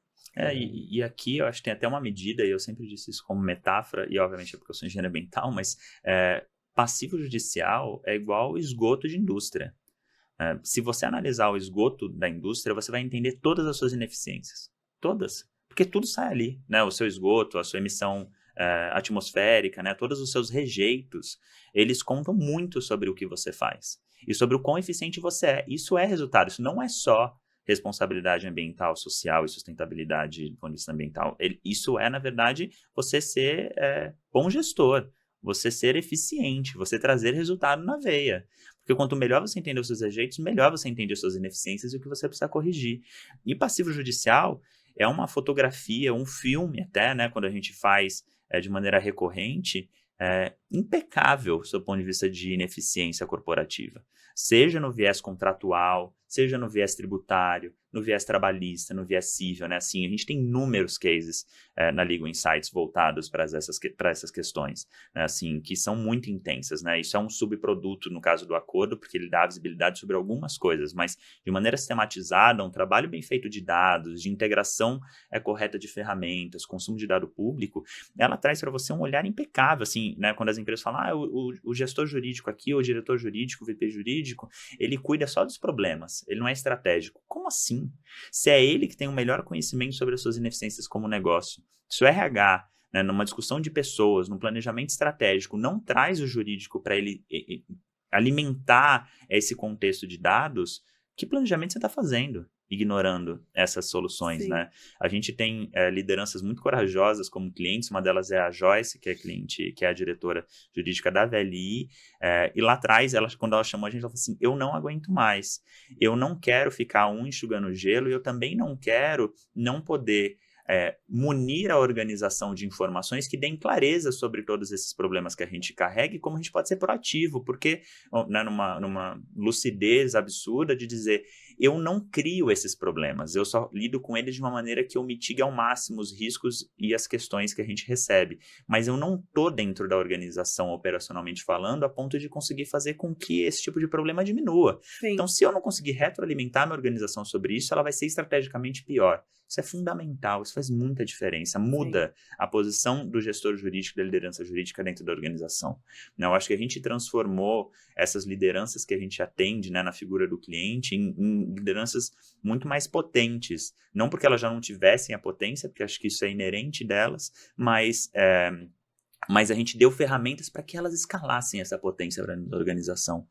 E aqui eu acho que tem até uma medida, e eu sempre disse isso como metáfora, e obviamente é porque eu sou engenheiro ambiental, mas passivo judicial é igual esgoto de indústria. Se você analisar o esgoto da indústria, você vai entender todas as suas ineficiências. Todas. Porque tudo sai ali, né? O seu esgoto, a sua emissão atmosférica, né? Todos os seus rejeitos, eles contam muito sobre o que você faz. E sobre o quão eficiente você é. Isso é resultado, isso não é só responsabilidade ambiental, social e sustentabilidade do ponto de vista ambiental. Isso é, na verdade, você ser bom gestor, você ser eficiente, você trazer resultado na veia. Porque quanto melhor você entende os seus rejeitos, melhor você entende as suas ineficiências e o que você precisa corrigir. E passivo judicial é uma fotografia, um filme até, né, quando a gente faz de maneira recorrente, impecável do ponto de vista de ineficiência corporativa. Seja no viés contratual, seja no viés tributário, no viés trabalhista, no viés civil, né? Assim, a gente tem inúmeros cases na Legal Insights voltados para essas questões, né? Assim, que são muito intensas, né? Isso é um subproduto, no caso do acordo, porque ele dá visibilidade sobre algumas coisas, mas de maneira sistematizada, um trabalho bem feito de dados, de integração correta de ferramentas, consumo de dado público, ela traz para você um olhar impecável, assim, né? Quando as empresas falam, o gestor jurídico aqui, o diretor jurídico, o VP jurídico, ele cuida só dos problemas, ele não é estratégico. Como assim? Se é ele que tem o melhor conhecimento sobre as suas ineficiências como negócio, se o RH, né, numa discussão de pessoas, num planejamento estratégico, não traz o jurídico para ele alimentar esse contexto de dados, que planejamento você está fazendo? Ignorando essas soluções, Sim. né? A gente tem lideranças muito corajosas como clientes, uma delas é a Joyce, que é cliente, que é a diretora jurídica da VLI, e lá atrás, quando ela chamou a gente, ela falou assim, eu não aguento mais, eu não quero ficar enxugando gelo, e eu também não quero não poder munir a organização de informações que deem clareza sobre todos esses problemas que a gente carrega e como a gente pode ser proativo, porque né, numa lucidez absurda de dizer, eu não crio esses problemas, eu só lido com eles de uma maneira que eu mitigue ao máximo os riscos e as questões que a gente recebe, mas eu não estou dentro da organização operacionalmente falando a ponto de conseguir fazer com que esse tipo de problema diminua. Sim. Então, se eu não conseguir retroalimentar minha organização sobre isso, ela vai ser estrategicamente pior. Isso é fundamental, isso faz muita diferença, muda a posição do gestor jurídico, da liderança jurídica dentro da organização. Eu acho que a gente transformou essas lideranças que a gente atende, né, na figura do cliente em lideranças muito mais potentes, não porque elas já não tivessem a potência, porque acho que isso é inerente delas, mas a gente deu ferramentas para que elas escalassem essa potência para a organização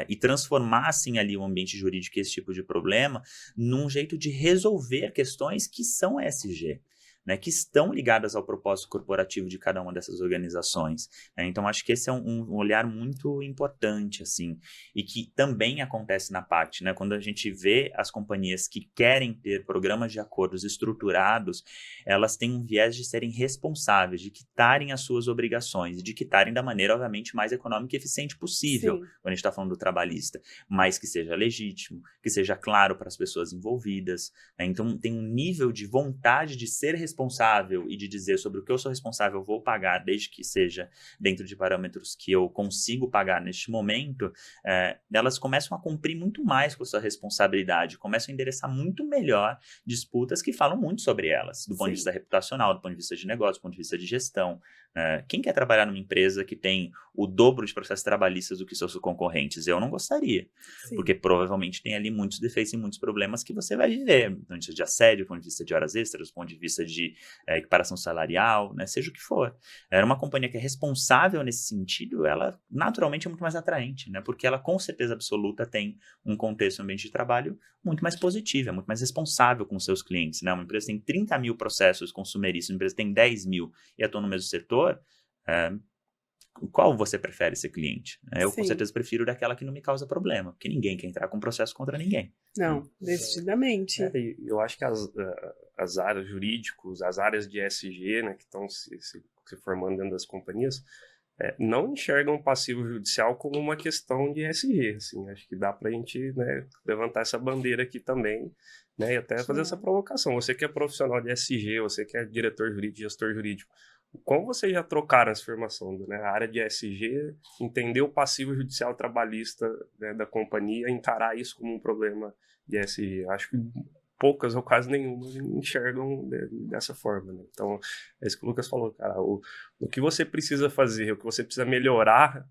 e transformassem ali o ambiente jurídico e esse tipo de problema num jeito de resolver questões que são ESG, né, que estão ligadas ao propósito corporativo de cada uma dessas organizações. Então, acho que esse é um olhar muito importante, assim, e que também acontece na PACT, né, quando a gente vê as companhias que querem ter programas de acordos estruturados, elas têm um viés de serem responsáveis, de quitarem as suas obrigações, de quitarem da maneira, obviamente, mais econômica e eficiente possível, quando a gente está falando do trabalhista, mas que seja legítimo, que seja claro para as pessoas envolvidas, né? Então, tem um nível de vontade de ser responsável e de dizer sobre o que eu sou responsável, eu vou pagar, desde que seja dentro de parâmetros que eu consigo pagar neste momento, elas começam a cumprir muito mais com a sua responsabilidade, começam a endereçar muito melhor disputas que falam muito sobre elas, do ponto de vista reputacional, do ponto de vista de negócio, do ponto de vista de gestão. Quem quer trabalhar numa empresa que tem o dobro de processos trabalhistas do que seus concorrentes? Eu não gostaria, porque provavelmente tem ali muitos defeitos e muitos problemas que você vai viver, do ponto de vista de assédio, do ponto de vista de horas extras, do ponto de vista de equiparação salarial, né, seja o que for. Era uma companhia que é responsável nesse sentido, ela naturalmente é muito mais atraente, né, porque ela com certeza absoluta tem um contexto, um ambiente de trabalho muito mais positivo, é muito mais responsável com seus clientes, né? Uma empresa tem 30 mil processos consumeristas, uma empresa tem 10 mil e atua no mesmo setor, qual você prefere ser cliente? Eu com certeza prefiro daquela que não me causa problema, porque ninguém quer entrar com processo contra ninguém. Não, decididamente. Eu acho que as áreas jurídicas, as áreas de ESG, né, que estão se formando dentro das companhias, não enxergam o passivo judicial como uma questão de ESG. Assim, acho que dá para a gente, né, levantar essa bandeira aqui também, né, e até fazer essa provocação. Você que é profissional de ESG, você que é diretor jurídico, gestor jurídico, como vocês já trocaram essa informação, né? A área de ESG, entender o passivo judicial trabalhista, né, da companhia, encarar isso como um problema de ESG. Acho que poucas ou quase nenhuma enxergam dessa forma, né? Então, é isso que o Lucas falou, cara. O que você precisa fazer, o que você precisa melhorar,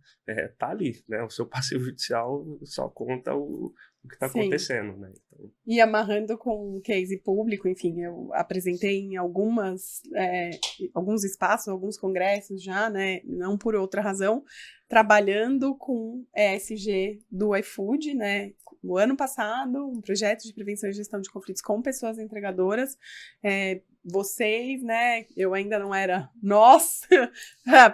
tá ali, né? O seu passivo judicial só conta o que está acontecendo, né? Então... E amarrando com um case público, enfim, eu apresentei em alguns espaços, alguns congressos já, né? Não por outra razão, trabalhando com ESG do iFood, né? No ano passado, um projeto de prevenção e gestão de conflitos com pessoas entregadoras. Vocês, né? Eu ainda não era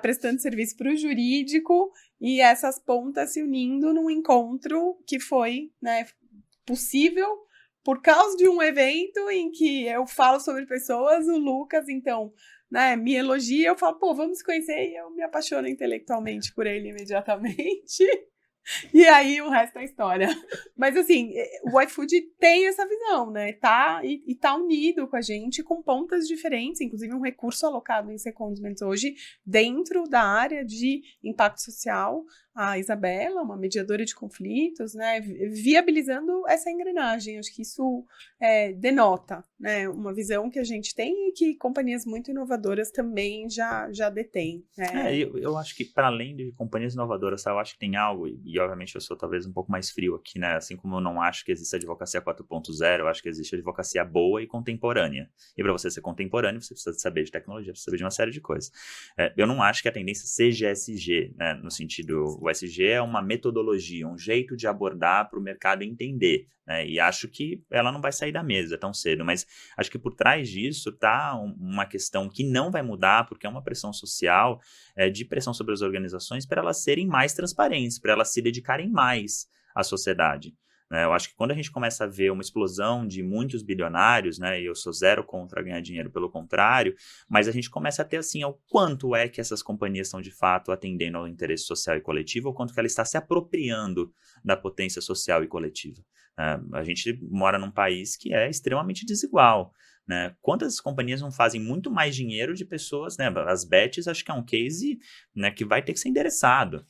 prestando serviço para o jurídico e essas pontas se unindo num encontro que foi, né, possível por causa de um evento em que eu falo sobre pessoas, o Lucas, então, né, me elogia, eu falo, vamos se conhecer, e eu me apaixono intelectualmente por ele imediatamente. E aí o resto é história. Mas assim, o iFood tem essa visão, né? Tá unido com a gente, com pontas diferentes, inclusive um recurso alocado em secondments hoje dentro da área de impacto social. A Isabela, uma mediadora de conflitos, né, viabilizando essa engrenagem. Acho que isso denota, né, uma visão que a gente tem e que companhias muito inovadoras também já detêm. Eu acho que, para além de companhias inovadoras, eu acho que tem algo, e obviamente eu sou talvez um pouco mais frio aqui, né? Assim como eu não acho que existe advocacia 4.0, eu acho que existe advocacia boa e contemporânea. E para você ser contemporâneo, você precisa saber de tecnologia, precisa saber de uma série de coisas. Eu não acho que a tendência seja ESG, né? No sentido, o ESG é uma metodologia, um jeito de abordar para o mercado entender, né? E acho que ela não vai sair da mesa tão cedo, mas acho que por trás disso está uma questão que não vai mudar, porque é uma pressão social, de pressão sobre as organizações para elas serem mais transparentes, para elas se dedicarem mais à sociedade. né? Eu acho que quando a gente começa a ver uma explosão de muitos bilionários, né, e eu sou zero contra ganhar dinheiro, pelo contrário, mas a gente começa a ter assim, o quanto é que essas companhias estão de fato atendendo ao interesse social e coletivo, ou quanto que ela está se apropriando da potência social e coletiva. A gente mora num país que é extremamente desigual, né? Quantas companhias não fazem muito mais dinheiro de pessoas, né? As bets, acho que é um case, né, que vai ter que ser endereçado.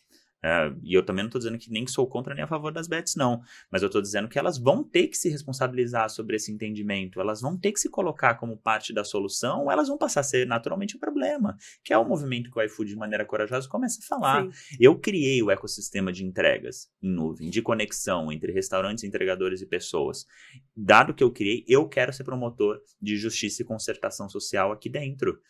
E eu também não estou dizendo que nem sou contra nem a favor das bets, não. Mas eu estou dizendo que elas vão ter que se responsabilizar sobre esse entendimento. Elas vão ter que se colocar como parte da solução, ou elas vão passar a ser naturalmente um problema, que é o movimento que o iFood, de maneira corajosa, começa a falar. Sim. Eu criei o ecossistema de entregas em nuvem, de conexão entre restaurantes, entregadores e pessoas. Dado que eu criei, eu quero ser promotor de justiça e concertação social aqui dentro.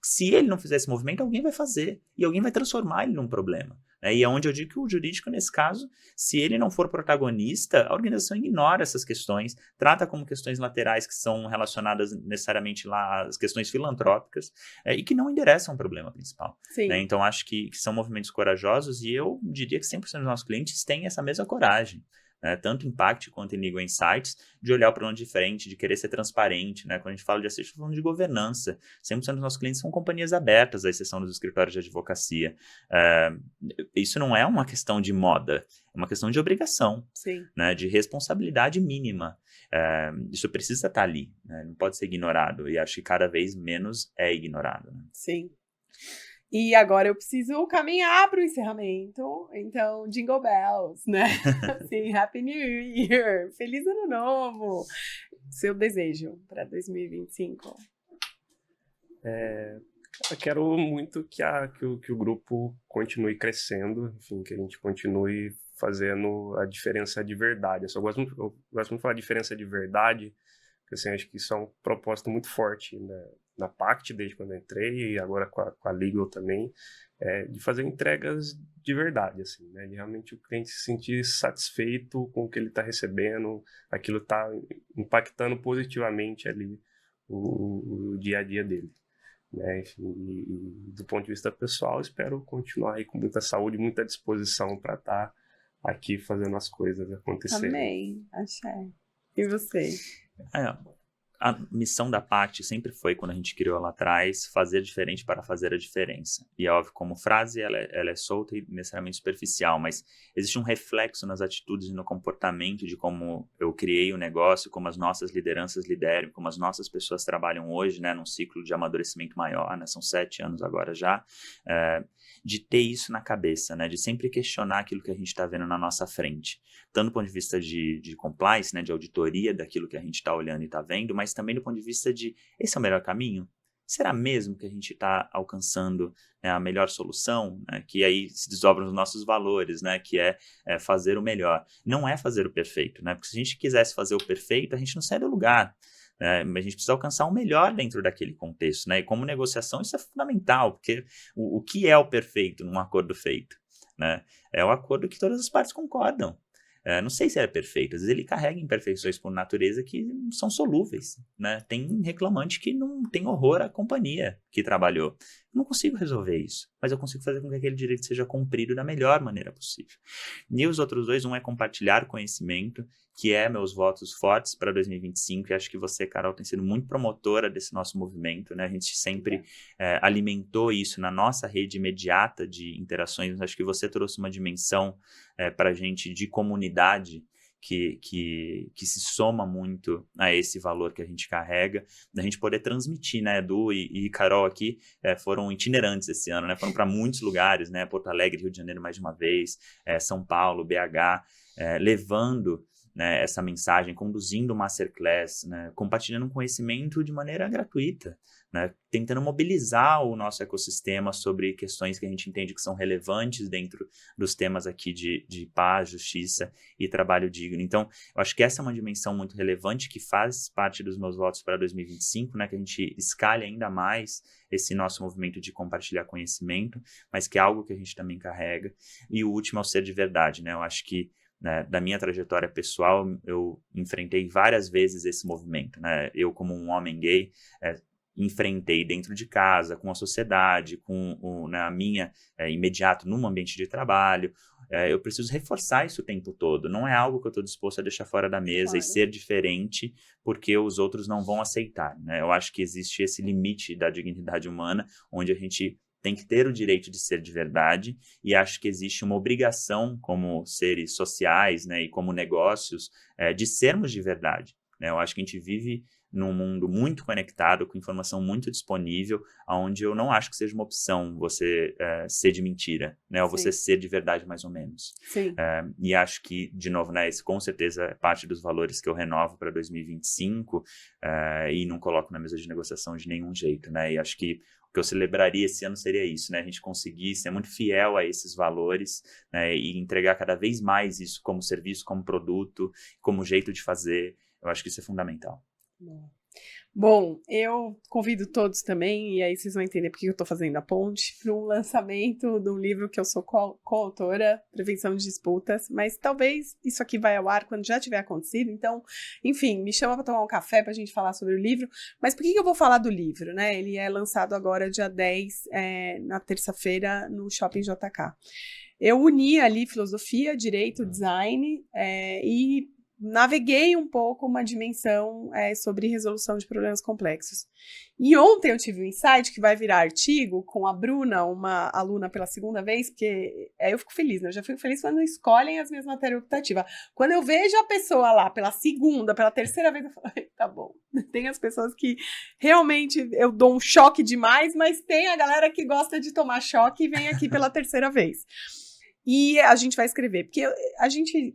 Se ele não fizer esse movimento, alguém vai fazer. E alguém vai transformar ele num problema. E é onde eu digo que o jurídico, nesse caso, se ele não for protagonista, a organização ignora essas questões, trata como questões laterais que são relacionadas necessariamente lá às questões filantrópicas, e que não endereçam o problema principal. Sim. Então, acho que são movimentos corajosos, e eu diria que 100% dos nossos clientes têm essa mesma coragem. Tanto em Impact quanto em Legal Insights, de olhar para um lado diferente, de querer ser transparente. Quando a gente fala de asset, falando de governança. 100% dos nossos clientes são companhias abertas, à exceção dos escritórios de advocacia. Isso não é uma questão de moda, é uma questão de obrigação, Sim. De responsabilidade mínima. Isso precisa estar ali, não pode ser ignorado, e acho que cada vez menos é ignorado. Sim. E agora eu preciso caminhar para o encerramento, então, Jingle Bells, né? Assim, Happy New Year, Feliz Ano Novo. Seu desejo para 2025? Eu quero muito que o grupo continue crescendo, enfim, que a gente continue fazendo a diferença de verdade. Eu gosto muito de falar diferença de verdade, porque assim, acho que isso é um propósito muito forte, né? Na Pact, desde quando eu entrei, e agora com a Legal também, de fazer entregas de verdade, assim, né? De realmente o cliente se sentir satisfeito com o que ele está recebendo, aquilo está impactando positivamente ali o dia a dia dele, né? Enfim, e do ponto de vista pessoal, espero continuar aí com muita saúde, muita disposição para estar aqui fazendo as coisas acontecerem. Amém, axé. E você? A missão da Pact sempre foi, quando a gente criou lá atrás, fazer diferente para fazer a diferença. E é óbvio, como frase, ela é solta e necessariamente superficial, mas existe um reflexo nas atitudes e no comportamento de como eu criei o negócio, como as nossas lideranças lideram, como as nossas pessoas trabalham hoje, num ciclo de amadurecimento maior, são 7 anos agora já, de ter isso na cabeça, de sempre questionar aquilo que a gente está vendo na nossa frente, tanto do ponto de vista de compliance, de auditoria daquilo que a gente está olhando e está vendo, mas também do ponto de vista de, esse é o melhor caminho? Será mesmo que a gente está alcançando a melhor solução? Que aí se desdobram os nossos valores, que é fazer o melhor. Não é fazer o perfeito, porque se a gente quisesse fazer o perfeito, a gente não sai do lugar. Mas a gente precisa alcançar o melhor dentro daquele contexto, e como negociação isso é fundamental, porque o que é o perfeito num acordo feito? É o acordo que todas as partes concordam. Não sei se é perfeito, às vezes ele carrega imperfeições por natureza que são solúveis, Tem reclamante que não tem horror à companhia que trabalhou. Eu não consigo resolver isso, mas eu consigo fazer com que aquele direito seja cumprido da melhor maneira possível. E os outros dois, um é compartilhar conhecimento, que é meus votos fortes para 2025, e acho que você, Carol, tem sido muito promotora desse nosso movimento, A gente sempre alimentou isso na nossa rede imediata de interações, mas acho que você trouxe uma dimensão para a gente de comunidade que se soma muito a esse valor que a gente carrega, da gente poder transmitir, Edu e Carol aqui foram itinerantes esse ano, foram para muitos lugares, Porto Alegre, Rio de Janeiro mais de uma vez, São Paulo, BH, levando essa mensagem, conduzindo masterclass, compartilhando um conhecimento de maneira gratuita, tentando mobilizar o nosso ecossistema sobre questões que a gente entende que são relevantes dentro dos temas aqui de paz, justiça e trabalho digno. Então, eu acho que essa é uma dimensão muito relevante que faz parte dos meus votos para 2025, que a gente escale ainda mais esse nosso movimento de compartilhar conhecimento, mas que é algo que a gente também carrega. E o último é o ser de verdade, Eu acho que da minha trajetória pessoal, eu enfrentei várias vezes esse movimento, Eu, como um homem gay, enfrentei dentro de casa, com a sociedade, com a minha imediato, num ambiente de trabalho, eu preciso reforçar isso o tempo todo. Não é algo que eu estou disposto a deixar fora da mesa e ser diferente porque os outros não vão aceitar, né? Eu acho que existe esse limite da dignidade humana, onde a gente tem que ter o direito de ser de verdade, e acho que existe uma obrigação como seres sociais, né, e como negócios, de sermos de verdade, né? Eu acho que a gente vive num mundo muito conectado, com informação muito disponível, onde eu não acho que seja uma opção você ser de mentira, né? Ou você ser de verdade, mais ou menos. Sim. E acho que, de novo, né, esse com certeza é parte dos valores que eu renovo para 2025 e não coloco na mesa de negociação de nenhum jeito, né? E acho que o que eu celebraria esse ano seria isso, né? A gente conseguir ser muito fiel a esses valores, né, e entregar cada vez mais isso como serviço, como produto, como jeito de fazer. Eu acho que isso é fundamental. Bom, eu convido todos também, e aí vocês vão entender porque eu estou fazendo a ponte, para um lançamento de um livro que eu sou coautora, Prevenção de Disputas, mas talvez isso aqui vai ao ar quando já tiver acontecido, então, enfim, me chama para tomar um café para a gente falar sobre o livro. Mas por que eu vou falar do livro, né? Ele é lançado agora dia 10, na terça-feira, no Shopping JK. Eu uni ali filosofia, direito, design, e naveguei um pouco uma dimensão sobre resolução de problemas complexos. E ontem eu tive um insight que vai virar artigo com a Bruna, uma aluna pela segunda vez, porque eu fico feliz, né? Eu já fico feliz quando escolhem as minhas matérias optativas. Quando eu vejo a pessoa lá pela segunda, pela terceira vez, eu falo, tá bom. Tem as pessoas que realmente eu dou um choque demais, mas tem a galera que gosta de tomar choque e vem aqui pela terceira vez. E a gente vai escrever, porque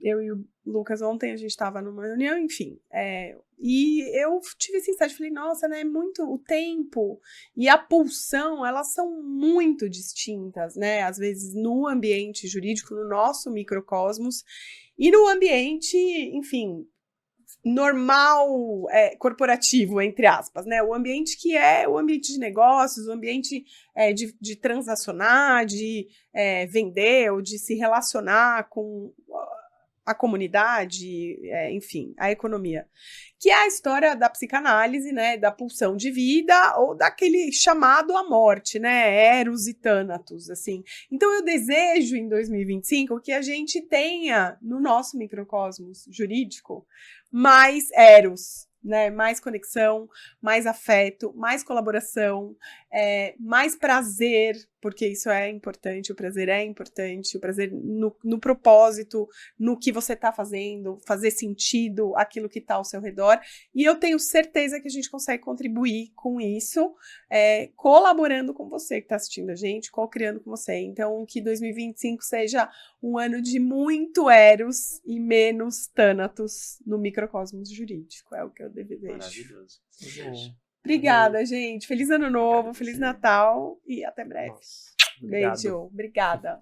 eu e o Lucas, ontem a gente estava numa reunião, enfim, e eu tive esse insight, falei, nossa, né, muito, o tempo e a pulsão, elas são muito distintas, né, às vezes no ambiente jurídico, no nosso microcosmos, e no ambiente, enfim, normal, corporativo, entre aspas, né? O ambiente que é o ambiente de negócios, o ambiente de transacionar, de vender ou de se relacionar com a comunidade, enfim, a economia. Que é a história da psicanálise, né? Da pulsão de vida ou daquele chamado à morte, né? Eros e Thanatos, assim. Então, eu desejo em 2025 que a gente tenha no nosso microcosmos jurídico mais Eros, né? Mais conexão, mais afeto, mais colaboração, mais prazer, porque isso é importante, o prazer no propósito, no que você está fazendo, fazer sentido aquilo que está ao seu redor, e eu tenho certeza que a gente consegue contribuir com isso, colaborando com você que está assistindo a gente, co-criando com você. Então, que 2025 seja um ano de muito Eros e menos Thanatos no microcosmos jurídico, é o que eu desejo. Maravilhoso. Obrigada, gente. Feliz Ano Novo, Feliz Natal e até breve. Nossa, Beijo. Obrigada.